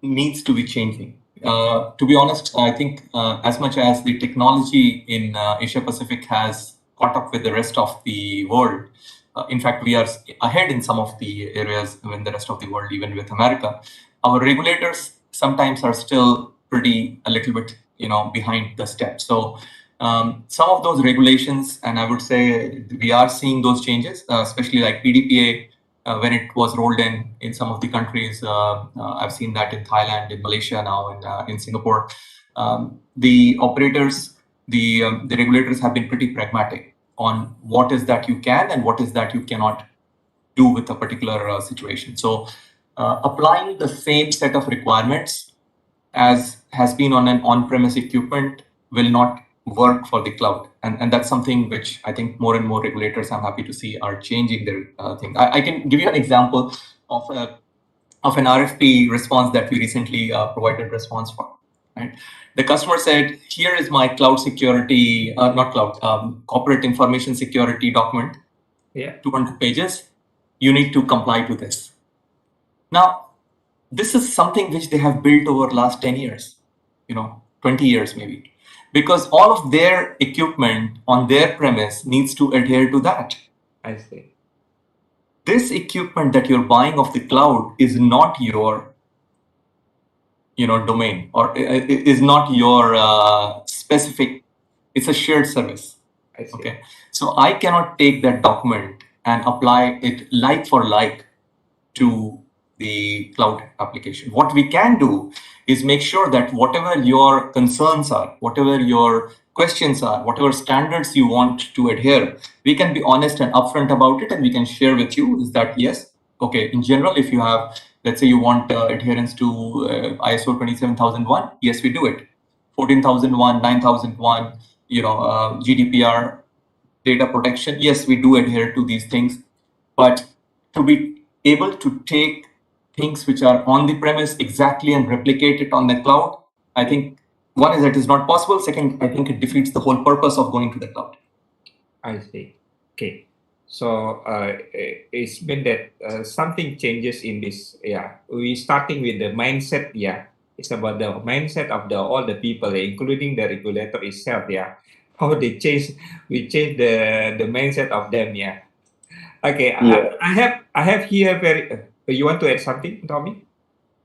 needs to be changing. To be honest, I think as much as the technology in Asia Pacific has caught up with the rest of the world, in fact, we are ahead in some of the areas in the rest of the world, even with America. Our regulators sometimes are still a little bit, behind the step. So some of those regulations, and I would say we are seeing those changes, especially like PDPA. When it was rolled in some of the countries, I've seen that in Thailand, in Malaysia now, in Singapore. The operators, the regulators have been pretty pragmatic on what is that you can and what is that you cannot do with a particular situation. So applying the same set of requirements as has been on an on-premise equipment will not work for the cloud. And that's something which I think more and more regulators, I'm happy to see, are changing their thing. I can give you an example of an RFP response that we recently provided response for. Right? The customer said, here is my cloud security, corporate information security document, 200 pages. You need to comply to this. Now, this is something which they have built over last 10 years, 20 years maybe, because all of their equipment on their premise needs to adhere to that. I see. This equipment that you're buying off the cloud is not your, domain, or is not your specific. It's a shared service. I see. Okay, so I cannot take that document and apply it like for like to the cloud application. What we can do is make sure that whatever your concerns are, whatever your questions are, whatever standards you want to adhere, we can be honest and upfront about it, and we can share with you is that, yes, okay, in general, if you have, let's say you want adherence to ISO 27001, yes, we do it. 14001, 9001, GDPR, data protection, yes, we do adhere to these things. But to be able to take things which are on the premise exactly and replicate it on the cloud, I think one is that is not possible. Second, I think it defeats the whole purpose of going to the cloud. I see. Okay. So it's been that something changes in this. Yeah, we starting with the mindset. Yeah, it's about the mindset of all the people, including the regulator itself. Yeah, how they change. We change the mindset of them. Yeah. Okay. Yeah. I have here very. You want to add something, Tommy?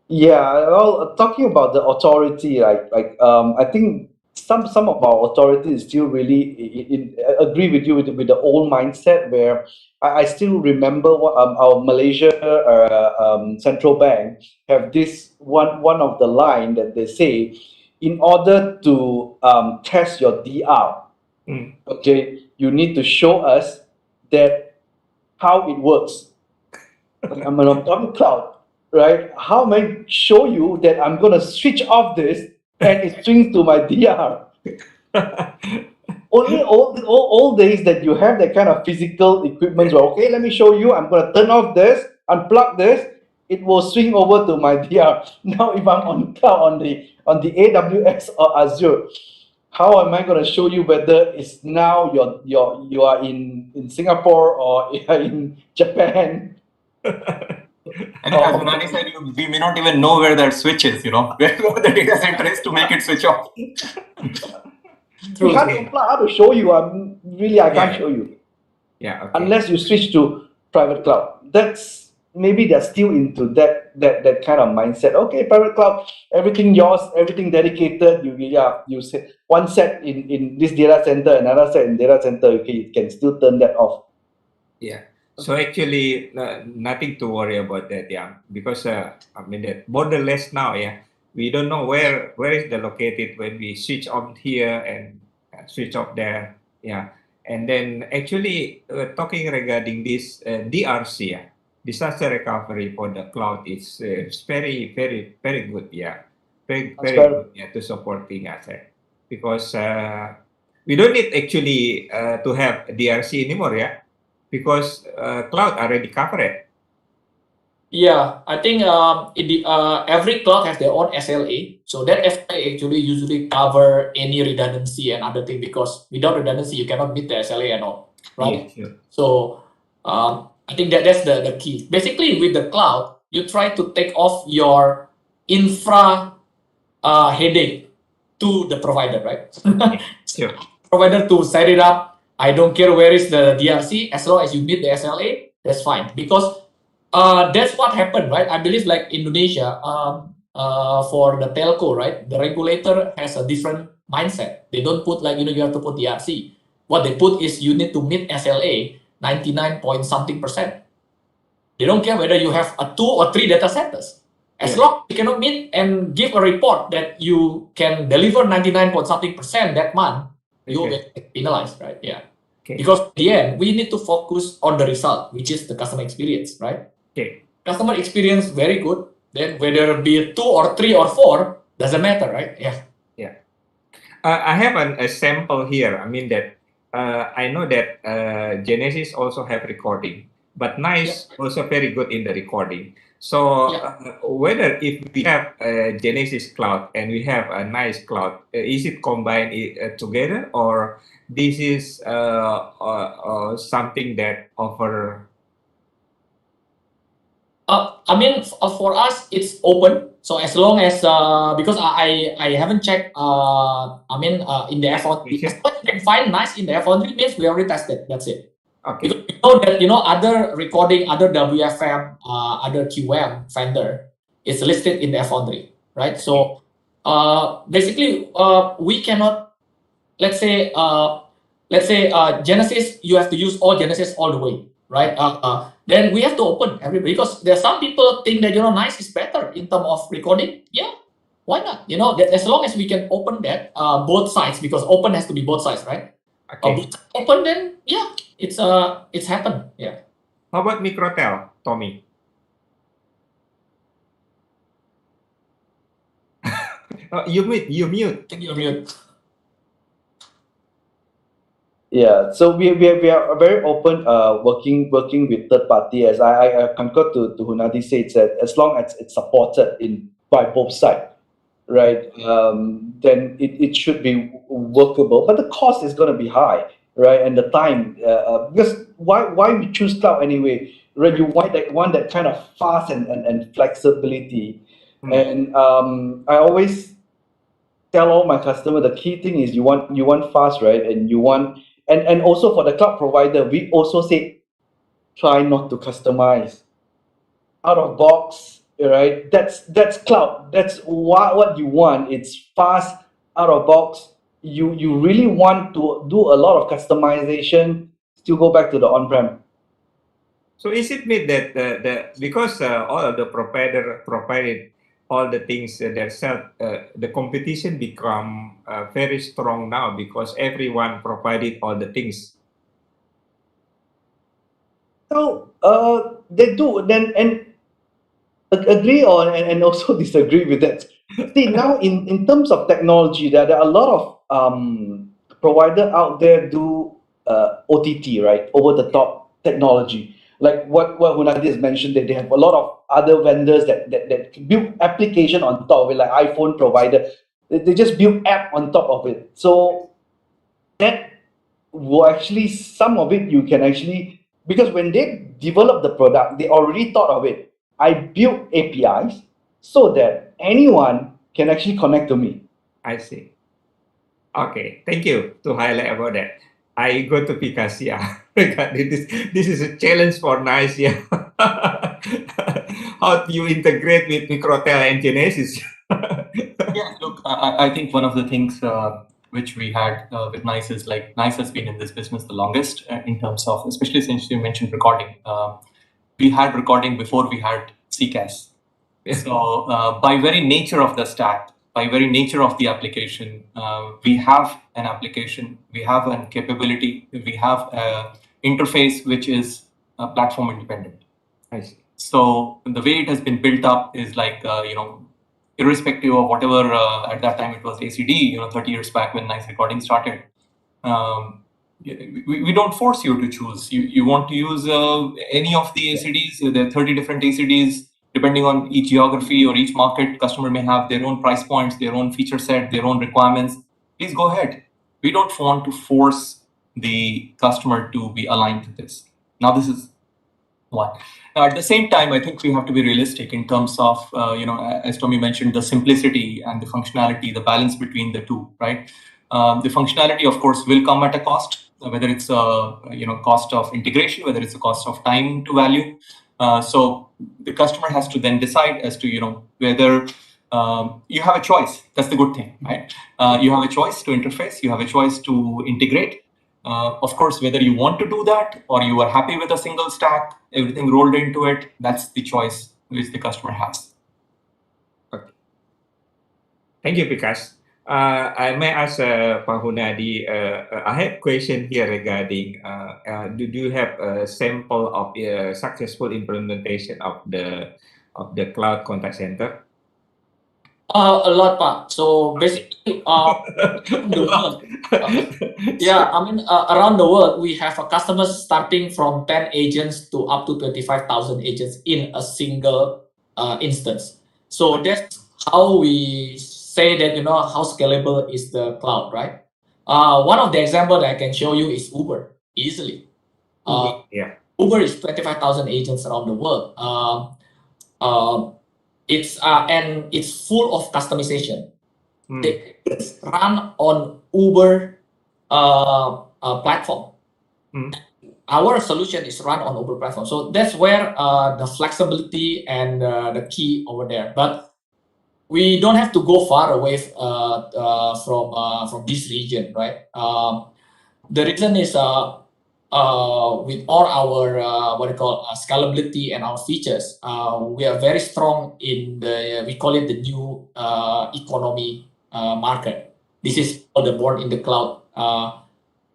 Yeah, well, talking about the authority, I think some of our authority is still really I agree with you with the old mindset where I still remember what our Malaysia central bank have this one of the line that they say, in order to test your DR, okay, you need to show us that how it works. I'm on public cloud, right? How am I show you that I'm going to switch off this and it swings to my DR? Only all days that you have that kind of physical equipment where, okay, let me show you, I'm going to turn off this, unplug this, it will swing over to my DR. Now, if I'm on cloud, on the AWS or Azure, how am I going to show you whether it's now you are in Singapore or you are in Japan? And as Munani said, we may not even know where that switch is, where the data center is to make it switch off. True. How to show you? I can't show you. Yeah. Okay. Unless you switch to private cloud. That's maybe they're still into that kind of mindset. Okay, private cloud, everything yours, everything dedicated. You say one set in this data center, another set in data center. Okay, you can still turn that off. Yeah. So actually, nothing to worry about that, yeah, because that borderless now, yeah, we don't know where is the located when we switch on here and switch off there, yeah, and then actually talking regarding this DRC, yeah, disaster recovery for the cloud is very good, yeah, very good, yeah, to supporting us, because we don't need actually to have DRC anymore, yeah, because cloud already cover it. Yeah, I think every cloud has their own SLA. So that SLA actually usually cover any redundancy and other thing, because without redundancy, you cannot meet the SLA at all, right? Yeah, sure. So I think that's the key. Basically, with the cloud, you try to take off your infra headache to the provider, right? Sure. Provider to set it up. I don't care where is the DRC, as long as you meet the SLA, that's fine. Because that's what happened, right? I believe like Indonesia, for the telco, right? The regulator has a different mindset. They don't put like, you have to put DRC. What they put is you need to meet SLA 99 point something %. They don't care whether you have a 2 or 3 data centers. As long as you cannot meet and give a report that you can deliver 99 point something % that month, you will get penalized, right? Yeah. Okay. Because at the end, we need to focus on the result, which is the customer experience, right? Okay. Customer experience very good. Then whether it be 2 or 3 or 4, doesn't matter, right? Yeah. Yeah. I have a sample here. I mean that I know that Genesis also have recording, but Nice also very good in the recording. So whether if we have Genesis Cloud and we have a Nice Cloud, is it combined together, or this is something that offer? I mean, for us, it's open. So as long as because I haven't checked. I mean, in the F1, as long as you can find Nice in the F1 means we already tested. That's it. Okay. Because we know that other recording, other WFM, other QM vendor is listed in the F1, right? So basically, we cannot. Let's say Genesis, you have to use all Genesis all the way, right? Then we have to open everybody, because there are some people think that Nice is better in terms of recording. Yeah, why not? As long as we can open that both sides, because open has to be both sides, right? Okay. Open, then yeah, it's happened. Yeah. How about Microtel, Tommy? You mute. I think you're mute. Yeah, so we are very open, working with third party. As I concur to Hunadi said that as long as it's supported by both sides, right? Then it should be workable. But the cost is going to be high, right? And the time, because why we choose cloud anyway? Right? You want that kind of fast and flexibility. And I always tell all my customer, the key thing is you want fast, right? And you want and also for the cloud provider, we also say try not to customize. Out of box, right? That's cloud. That's what you want. It's fast, out of box. You really want to do a lot of customization, still go back to the on-prem. So is it mean that because all of the provided all the things themselves, the competition become very strong now because everyone provided all the things. So they do then and agree on and also disagree with that. See, now in terms of technology, there are a lot of provider out there do OTT, right, over the top technology. Like what Hunadi has mentioned, that they have a lot of other vendors that build application on top of it, like iPhone provider. They just build app on top of it. So that will actually, some of it you can actually, because when they develop the product, they already thought of it. I built APIs so that anyone can actually connect to me. I see. Okay, thank you to highlight about that. I go to Picasso. This is a challenge for Nice. Yeah. How do you integrate with Microtel and Genesis? Yeah, look, I think one of the things which we had with Nice is like Nice has been in this business the longest in terms of, especially since you mentioned recording. We had recording before we had CCAS. So by very nature of the stack, by very nature of the application, we have an application, we have a capability, we have an interface which is platform independent. I see. So the way it has been built up is like, irrespective of whatever, at that time it was ACD, 30 years back when Nice recording started. We don't force you to choose. You want to use any of the ACDs. There are 30 different ACDs. Depending on each geography or each market, customer may have their own price points, their own feature set, their own requirements. Please go ahead. We don't want to force the customer to be aligned to this. Now, this is one. Now, at the same time, I think we have to be realistic in terms of, as Tommy mentioned, the simplicity and the functionality, the balance between the two, right? The functionality, of course, will come at a cost, whether it's a cost of integration, whether it's a cost of time to value. So the customer has to then decide as to whether you have a choice. That's the good thing, right? You have a choice to interface. You have a choice to integrate. Of course, whether you want to do that or you are happy with a single stack, everything rolled into it, that's the choice which the customer has. Okay. Thank you, Vikas. I may ask Pak Hunadi, I have a question here regarding, do you have a sample of successful implementation of the cloud contact center? A lot, Pak. So basically, the world, around the world, we have customers starting from 10 agents to up to 25,000 agents in a single instance. So that's how we say that, how scalable is the cloud, right? One of the examples that I can show you is Uber, easily. Uber is 25,000 agents around the world. And it's full of customization. They run on Uber platform. Our solution is run on Uber platform. So that's where the flexibility and the key over there. But we don't have to go far away from this region, right? The reason is with all our scalability and our features, we are very strong in we call it the new economy market. This is the born in the cloud.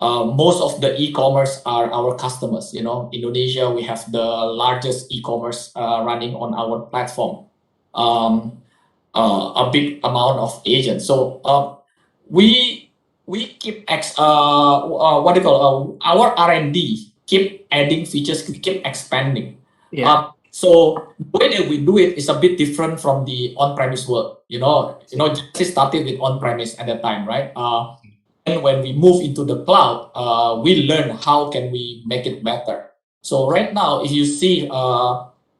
Most of the e-commerce are our customers. Indonesia, we have the largest e-commerce running on our platform. A big amount of agents. So we keep our R&D keep adding features, keep expanding. So the way that we do it is a bit different from the on-premise world. Just started with on-premise at that time, right? And when we move into the cloud, we learn how can we make it better. So right now, if you see,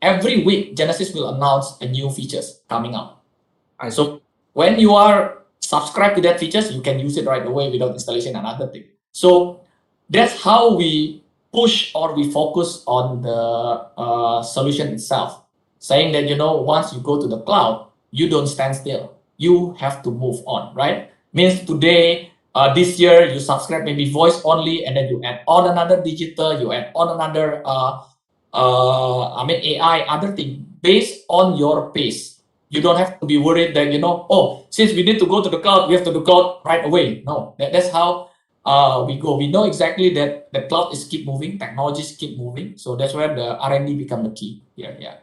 every week Genesys will announce a new features coming out. So when you are subscribed to that features, you can use it right away without installation and other thing. So that's how we push or we focus on the solution itself, saying that once you go to the cloud, you don't stand still. You have to move on, right? Means today, this year you subscribe maybe voice only, and then you add on another digital, you add on another AI, other thing based on your pace. You don't have to be worried that, since we need to go to the cloud, we have to do cloud right away. No, that's how we go. We know exactly that the cloud is keep moving, technologies keep moving. So that's where the R&D become the key here. Yeah.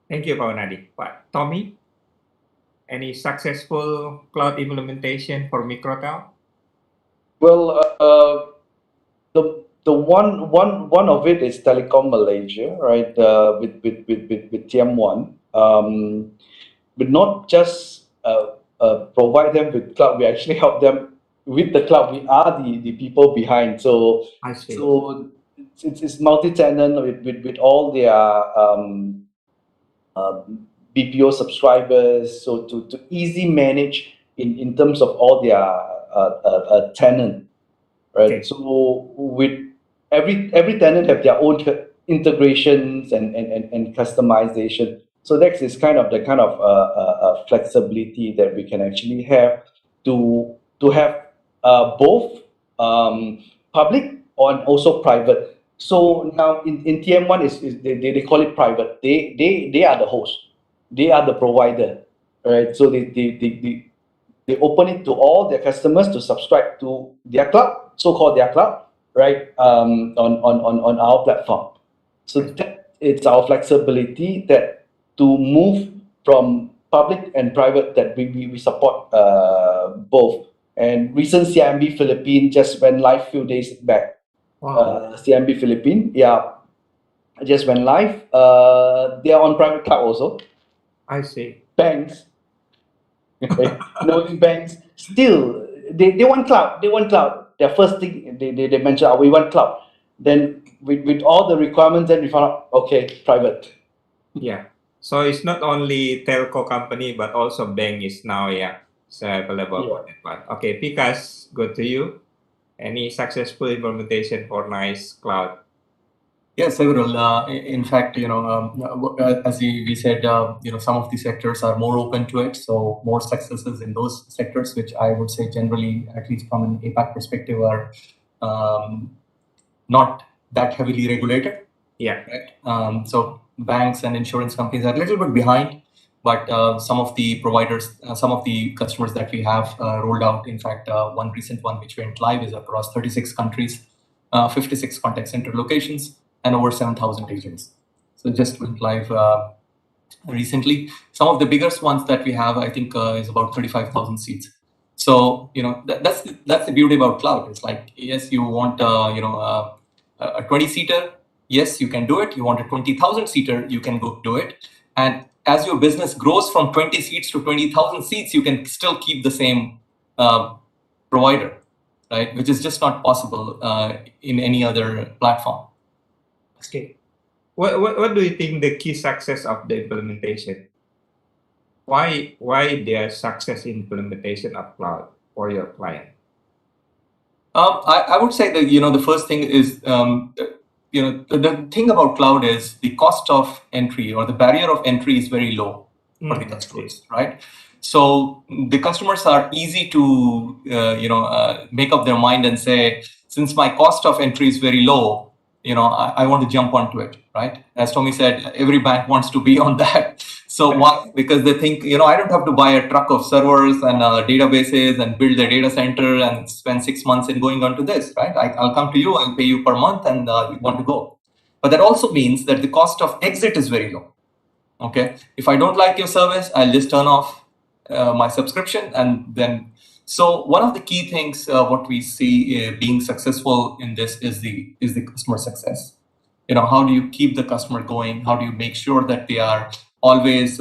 Thank you, Pak Hunadi. Tommy, any successful cloud implementation for Microtel? Well, the one of it is Telecom Malaysia, right? With TM1. But not just provide them with cloud, we actually help them with the cloud. We are the people behind. So it's multi-tenant with all their BPO subscribers. So to easy manage in terms of all their tenant, right? So with every tenant have their own integrations and customization. So that is kind of flexibility that we can actually have to have both public and also private. So now in TM1 is they call it private. They are the host. They are the provider, right? So they open it to all their customers to subscribe to their cloud, so-called their cloud, right? On our platform. So that it's our flexibility that to move from public and private, that we support both. And recent CIMB Philippines just went live few days back. Wow. CIMB Philippines, yeah, just went live. They are on private cloud also. I see. Banks, knowing banks, still they want cloud. They want cloud. Their first thing they mentioned, we want cloud. Then with all the requirements, then we found out, okay, private. Yeah. So it's not only telco company, but also bank is now, yeah, so available Yeah. for that one. Okay, Pikas, go to you. Any successful implementation for NICE Cloud? Yes, several. In fact, as we said, some of the sectors are more open to it. So more successes in those sectors, which I would say generally, at least from an APAC perspective, are not that heavily regulated. Yeah. Right. So banks and insurance companies are a little bit behind, but some of the providers, some of the customers that we have rolled out, in fact, one recent one which went live is across 36 countries, 56 contact center locations, and over 7,000 agents. So just went live recently. Some of the biggest ones that we have, I think, is about 35,000 seats. So that's the beauty about cloud. It's like, yes, you want a 20-seater, yes, you can do it. You want a 20,000-seater, you can go do it. And as your business grows from 20 seats to 20,000 seats, you can still keep the same provider, right? Which is just not possible in any other platform. Okay. What do you think the key success of the implementation? Why their success implementation of cloud for your client? I would say that the first thing is the thing about cloud is the cost of entry or the barrier of entry is very low for the customers, right? So the customers are easy to make up their mind and say, since my cost of entry is very low, I want to jump onto it, right? As Tommy said, every bank wants to be on that. So why? Because they think, I don't have to buy a truck of servers and databases and build a data center and spend 6 months in going onto this, right? I'll come to you and pay you per month and you want to go. But that also means that the cost of exit is very low. Okay, if I don't like your service, I'll just turn off my subscription, and then. So one of the key things what we see being successful in this is the customer success. How do you keep the customer going? How do you make sure that they are always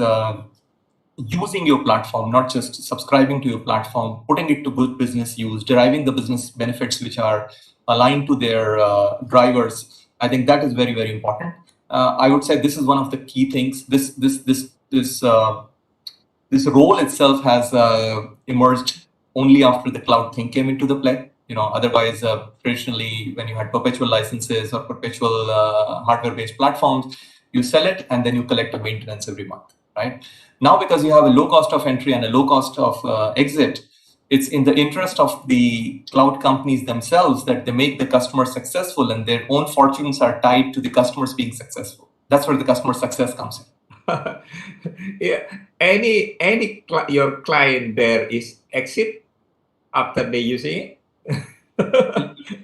using your platform, not just subscribing to your platform, putting it to good business use, deriving the business benefits which are aligned to their drivers? I think that is very, very important. I would say this is one of the key things. This role itself has emerged only after the cloud thing came into the play. Otherwise, traditionally, when you had perpetual licenses or perpetual hardware-based platforms, you sell it and then you collect a maintenance every month, right? Now, because you have a low cost of entry and a low cost of exit, it's in the interest of the cloud companies themselves that they make the customer successful, and their own fortunes are tied to the customers being successful. That's where the customer success comes in. Yeah. Your client there is exit after they using it?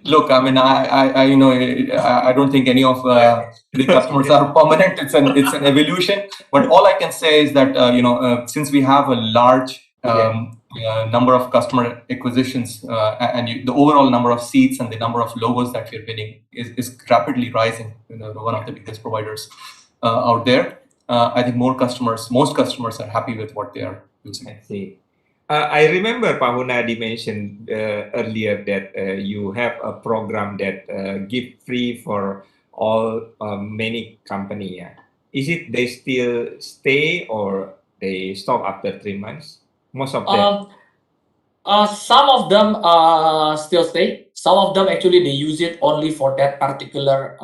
Look, I mean, I don't think any of the customers are permanent. It's an evolution. But all I can say is that since we have a large number of customer acquisitions and the overall number of seats and the number of logos that we're winning is rapidly rising. One of the biggest providers out there. I think most customers are happy with what they are using. I see. I remember Pak Hunadi mentioned earlier that you have a program that give free for all many company. Yeah. Is it they still stay or they stop after 3 months? Most of them. Some of them still stay. Some of them actually they use it only for that particular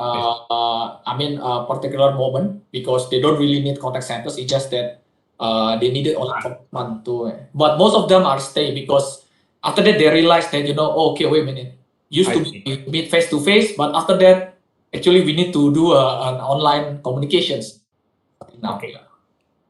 particular moment, because they don't really need contact centers. It's just that they need it only for a month too. But most of them are stay because after that they realize that okay, wait a minute, used to meet face to face, but after that actually we need to do an online communications now. Okay.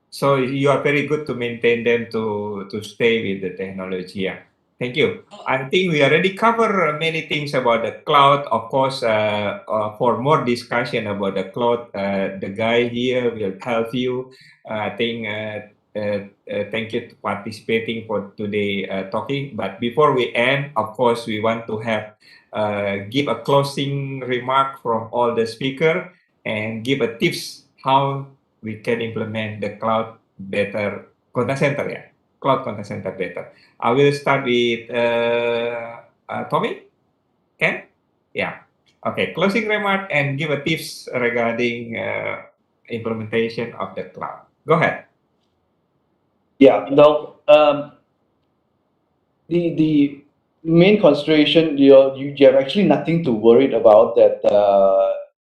So you are very good to maintain them to stay with the technology. Yeah. Thank you. I think we already covered many things about the cloud. Of course, for more discussion about the cloud, the guy here will help you. I think thank you to participating for today talking. But before we end, of course, we want to have give a closing remark from all the speaker and give a tips how we can implement the cloud better contact center, yeah, cloud contact center better. I will start with Tommy. Ken? Yeah. Okay. Closing remark and give a tips regarding implementation of the cloud. Go ahead. Yeah, no, the main consideration, you have actually nothing to worry about that.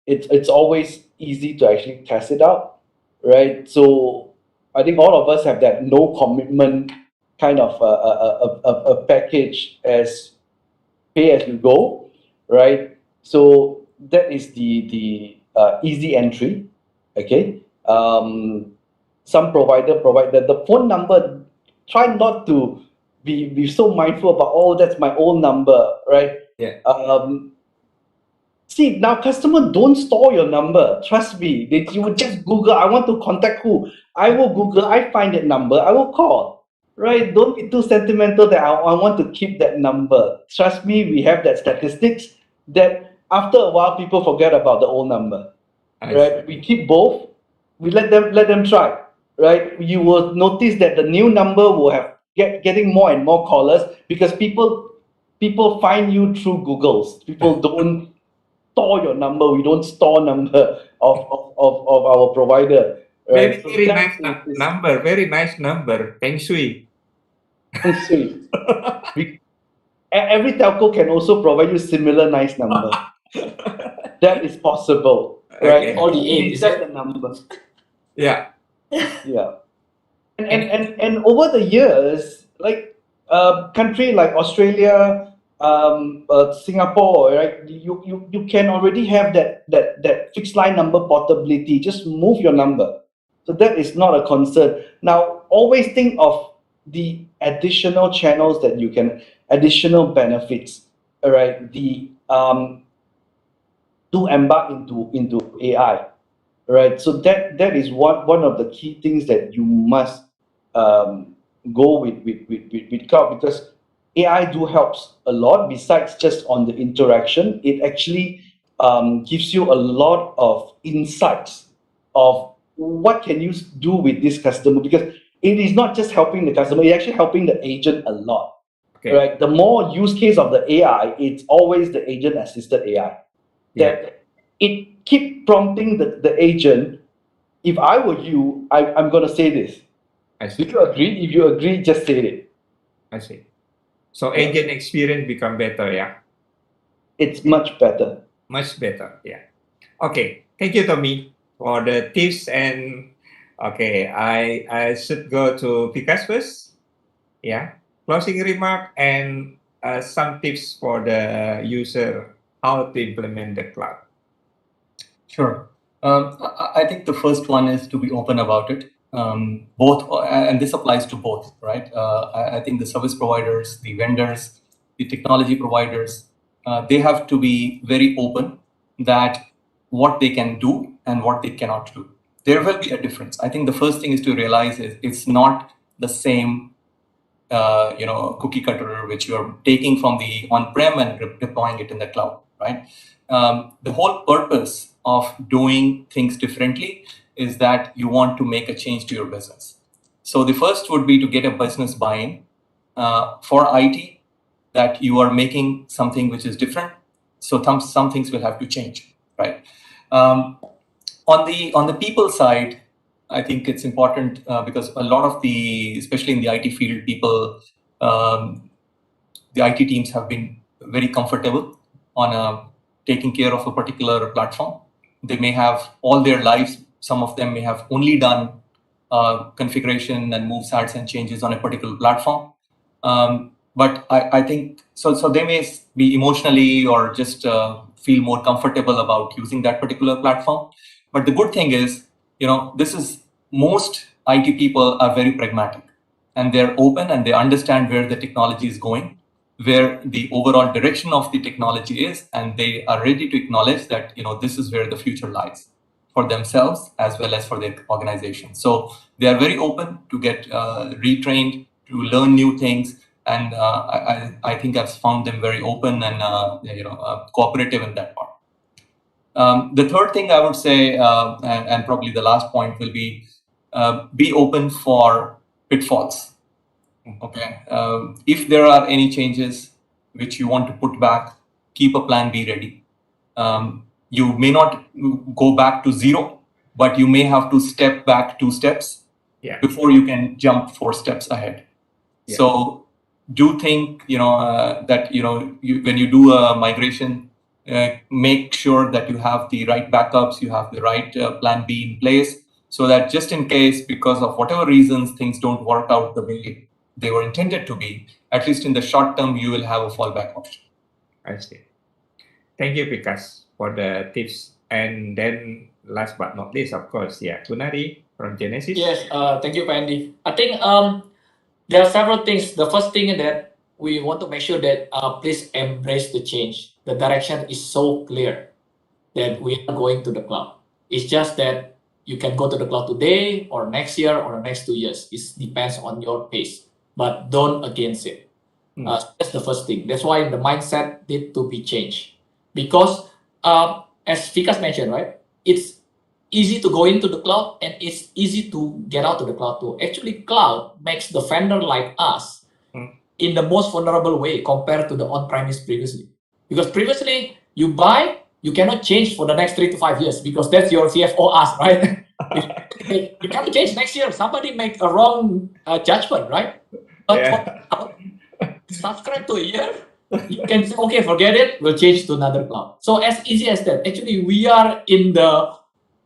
It's always easy to actually test it out, right? So I think all of us have that no commitment kind of a package as pay as you go, right? So that is the easy entry, okay. Some provider provide that the phone number. Try not to be so mindful about, oh, that's my old number, right? Yeah. See, now customer don't store your number. Trust me, you would just Google. I want to contact who? I will Google. I find that number. I will call. Right? Don't be too sentimental that I want to keep that number. Trust me, we have that statistics that after a while people forget about the old number. Right? We keep both. We let them try. Right? You will notice that the new number will have getting more and more callers because people find you through Googles. People don't store your number. We don't store number of our provider. Right? Very nice number. Very nice number. Feng Shui. Sweet. Every telco can also provide you similar nice number. That is possible, right? Okay. All the eight, is That's it? the number. Yeah. Yeah. And over the years, like country like Australia, Singapore, right? You can already have that fixed line number portability. Just move your number. So that is not a concern. Now, always think of the additional channels that you can, additional benefits. All right, to embark into AI, right? So that is one of the key things that you must go with cloud, because AI do helps a lot. Besides just on the interaction, it actually gives you a lot of insights of what can you do with this customer, because it is not just helping the customer, it's actually helping the agent a lot. Okay. Right? The more use case of the AI, it's always the agent assisted AI. Yeah. That it keep prompting the agent. If I were you, I'm gonna say this. I Do see. you agree? If you agree, just say it. I see. So agent experience become better. Yeah. It's much better. Much better. Yeah. Okay. Thank you, Tommy, for the tips. And okay, I should go to Vikas first. Yeah. Closing remark and some tips for the user how to implement the cloud. Sure. I think the first one is to be open about it. Both, and this applies to both, right? I think the service providers, the vendors, the technology providers, they have to be very open that what they can do and what they cannot do. There will be a difference. I think the first thing is to realize is it's not the same cookie cutter which you're taking from the on-prem and deploying it in the cloud, right? The whole purpose of doing things differently is that you want to make a change to your business. So the first would be to get a business buy-in for IT, that you are making something which is different. So some things will have to change, right? On the people side, I think it's important because a lot of especially in the IT field, people, the IT teams have been very comfortable on taking care of a particular platform. They may have all their lives, some of them may have only done configuration and moves, adds and changes on a particular platform. But I think, so they may be emotionally or just feel more comfortable about using that particular platform. But the good thing is, most IT people are very pragmatic and they're open and they understand where the technology is going, where the overall direction of the technology is, and they are ready to acknowledge that, this is where the future lies. for themselves as well as for their organization. So they are very open to get retrained, to learn new things, and I think I've found them very open and cooperative in that part. The third thing I would say, and probably the last point, will be open for pitfalls. Okay, if there are any changes which you want to put back, keep a plan B ready. You may not go back to zero, but you may have to step back 2 steps before you can jump 4 steps ahead. So do think that when you do a migration, make sure that you have the right backups, you have the right plan B in place, so that just in case, because of whatever reasons, things don't work out the way they were intended to be, at least in the short term, you will have a fallback option. I see. Thank you, Vikas, for the tips. And then last but not least, of course, Kunari from Genesis. Yes, thank you, Andy. I think there are several things. The first thing is that we want to make sure that please embrace the change. The direction is so clear that we are going to the cloud. It's just that you can go to the cloud today or next year or the next 2 years. It depends on your pace, but don't against it. That's the first thing. That's why the mindset need to be changed. Because as Vikas mentioned, right, it's easy to go into the cloud and it's easy to get out of the cloud too. Actually, cloud makes the vendor like us in the most vulnerable way compared to the on-premise previously. Because previously, you buy, you cannot change for the next 3 to 5 years because that's your CFO ask, right? You cannot change next year. Somebody make a wrong judgment, right? But subscribe to a year, you can say, okay, forget it, we'll change to another cloud. So as easy as that. Actually, we are in the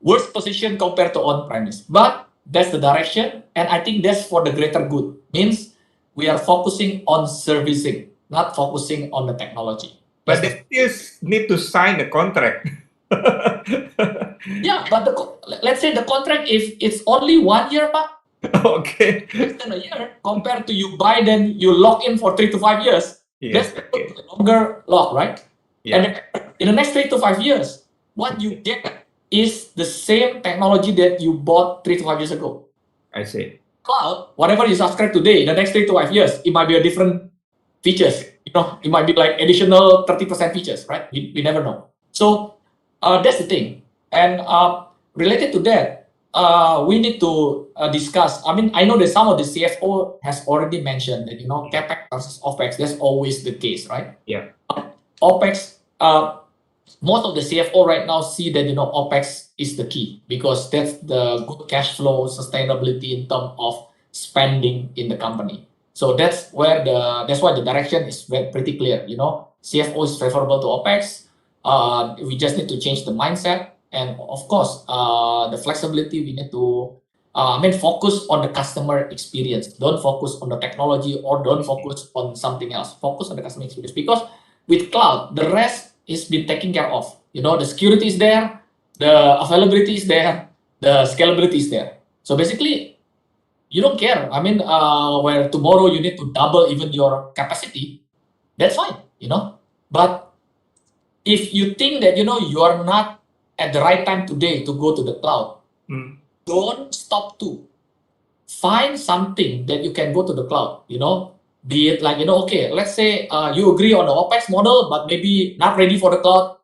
worst position compared to on-premise. But that's the direction, and I think that's for the greater good. Means we are focusing on servicing, not focusing on the technology. But they still need to sign the contract. Yeah, but let's say the contract, if it's only 1 year, Pak, okay, less than a year, compared to you buy, then you lock in for 3 to 5 years. Yes, That's a longer lock, right? Yeah. And in the next 3 to 5 years, what you get is the same technology that you bought 3 to 5 years ago. I see. Cloud, whatever you subscribe today, in the next 3 to 5 years, it might be a different features. It might be like additional 30% features, right? We never know. So that's the thing. And related to that, we need to discuss. I mean, I know that some of the CFO has already mentioned that, CapEx versus OpEx, that's always the case, right? Yeah. OpEx, most of the CFO right now see that, OpEx is the key because that's the good cash flow sustainability in terms of spending in the company. So that's why the direction is pretty clear. CFO is favorable to OpEx. We just need to change the mindset. And of course, the flexibility, we need to focus on the customer experience. Don't focus on the technology or don't focus on something else. Focus on the customer experience. Because with cloud, the rest is been taken care of. The security is there, the availability is there, the scalability is there. So basically, you don't care. Where tomorrow you need to double even your capacity, that's fine, But if you think that, you are not at the right time today to go to the cloud, don't stop to find something that you can go to the cloud, be it like, okay, let's say you agree on the OpEx model, but maybe not ready for the cloud,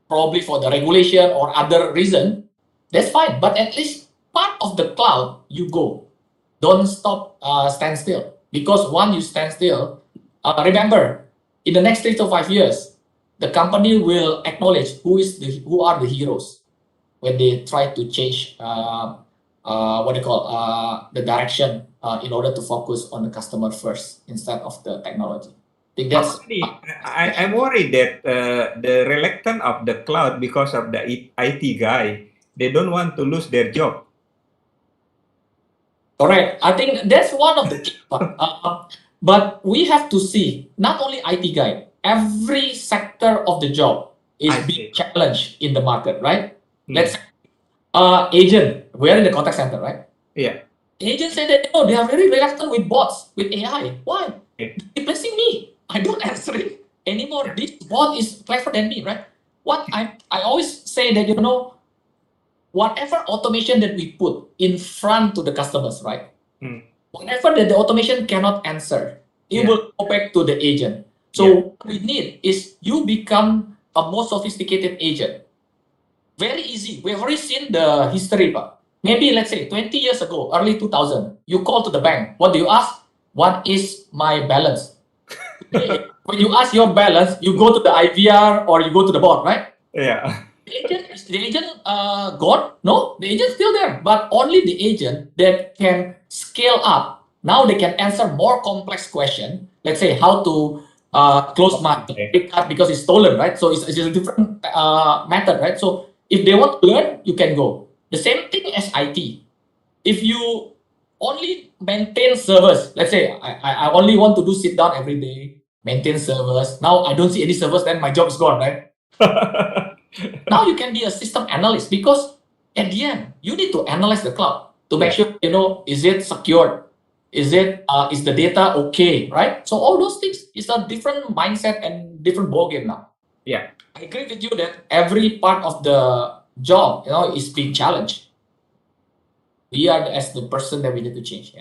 probably for the regulation or other reason, that's fine. But at least part of the cloud, you go. Don't stop, stand still. Because once you stand still, remember, in the next 3 to 5 years, the company will acknowledge who are the heroes when they try to change the direction in order to focus on the customer first instead of the technology. I think that's. I'm worried that the reluctant of the cloud because of the IT guy, they don't want to lose their job. Correct. I think that's one of the key parts. But we have to see not only IT guy, every sector of the job is being challenged in the market, right? Let's say agent, we're in the contact center, right? Yeah. Agents say that they are very reluctant with bots, with AI. Why? They're replacing me. I don't answer it anymore. This bot is clever than me, right? I always say that, whatever automation that we put in front to the customers, right? Mm. Whatever that the automation cannot answer, it Yeah. will go back to the agent. So Yeah. what we need is you become a more sophisticated agent. Very easy. We've already seen the history, but maybe let's say 20 years ago, early 2000, you call to the bank. What do you ask? What is my balance? When you ask your balance, you go to the IVR or you go to the board, right? Yeah. The agent gone? No, the agent still there, but only the agent that can scale up. Now they can answer more complex question. Let's say how to close my credit card because it's stolen, right? So it's a different method, right? So if they want to learn, you can go. The same thing as IT. If you only maintain servers, let's say I only want to do sit down every day, maintain servers. Now I don't see any servers, then my job is gone, right? Now you can be a system analyst because at the end you need to analyze the cloud to make sure is it secured, is the data okay, right? So all those things is a different mindset and different ballgame now. Yeah. I agree with you that every part of the job is being challenged. We are as the person that we need to change.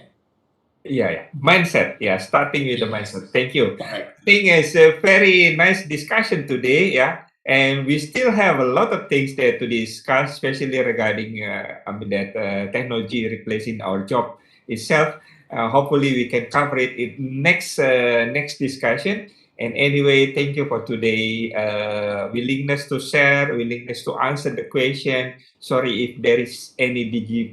Yeah. Mindset. Yeah. Starting with the mindset. Thank you. Correct. I think it's a very nice discussion today. Yeah. And we still have a lot of things there to discuss, especially regarding technology replacing our job itself. Hopefully, we can cover it in next discussion. And anyway, thank you for today. Willingness to share, willingness to answer the question. Sorry if there is any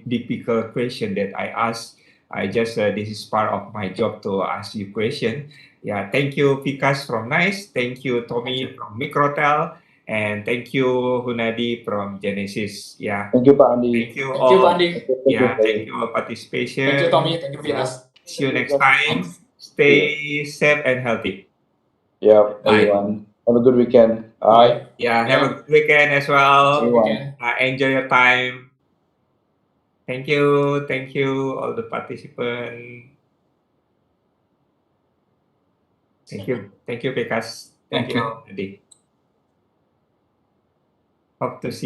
difficult question that I asked. I just this is part of my job to ask you question. Yeah, thank you Vikas from Nice. Thank you Tommy from Microtel, and thank you Hunadi from Genesis. Yeah, Thank you, Pak Andi. thank you Thank all. you, Pandi. Yeah, thank you all participation. Thank you, Tommy. Thank you, Yeah. Vinas. See you next time. Stay safe and healthy. Yeah, Bye. everyone. Have a good weekend. Bye. Yeah, have Yeah. a good weekend as well. Everyone. Enjoy your time. Thank you all the participants. Thank you Vikas. Thank you. Adi. Hope to see you.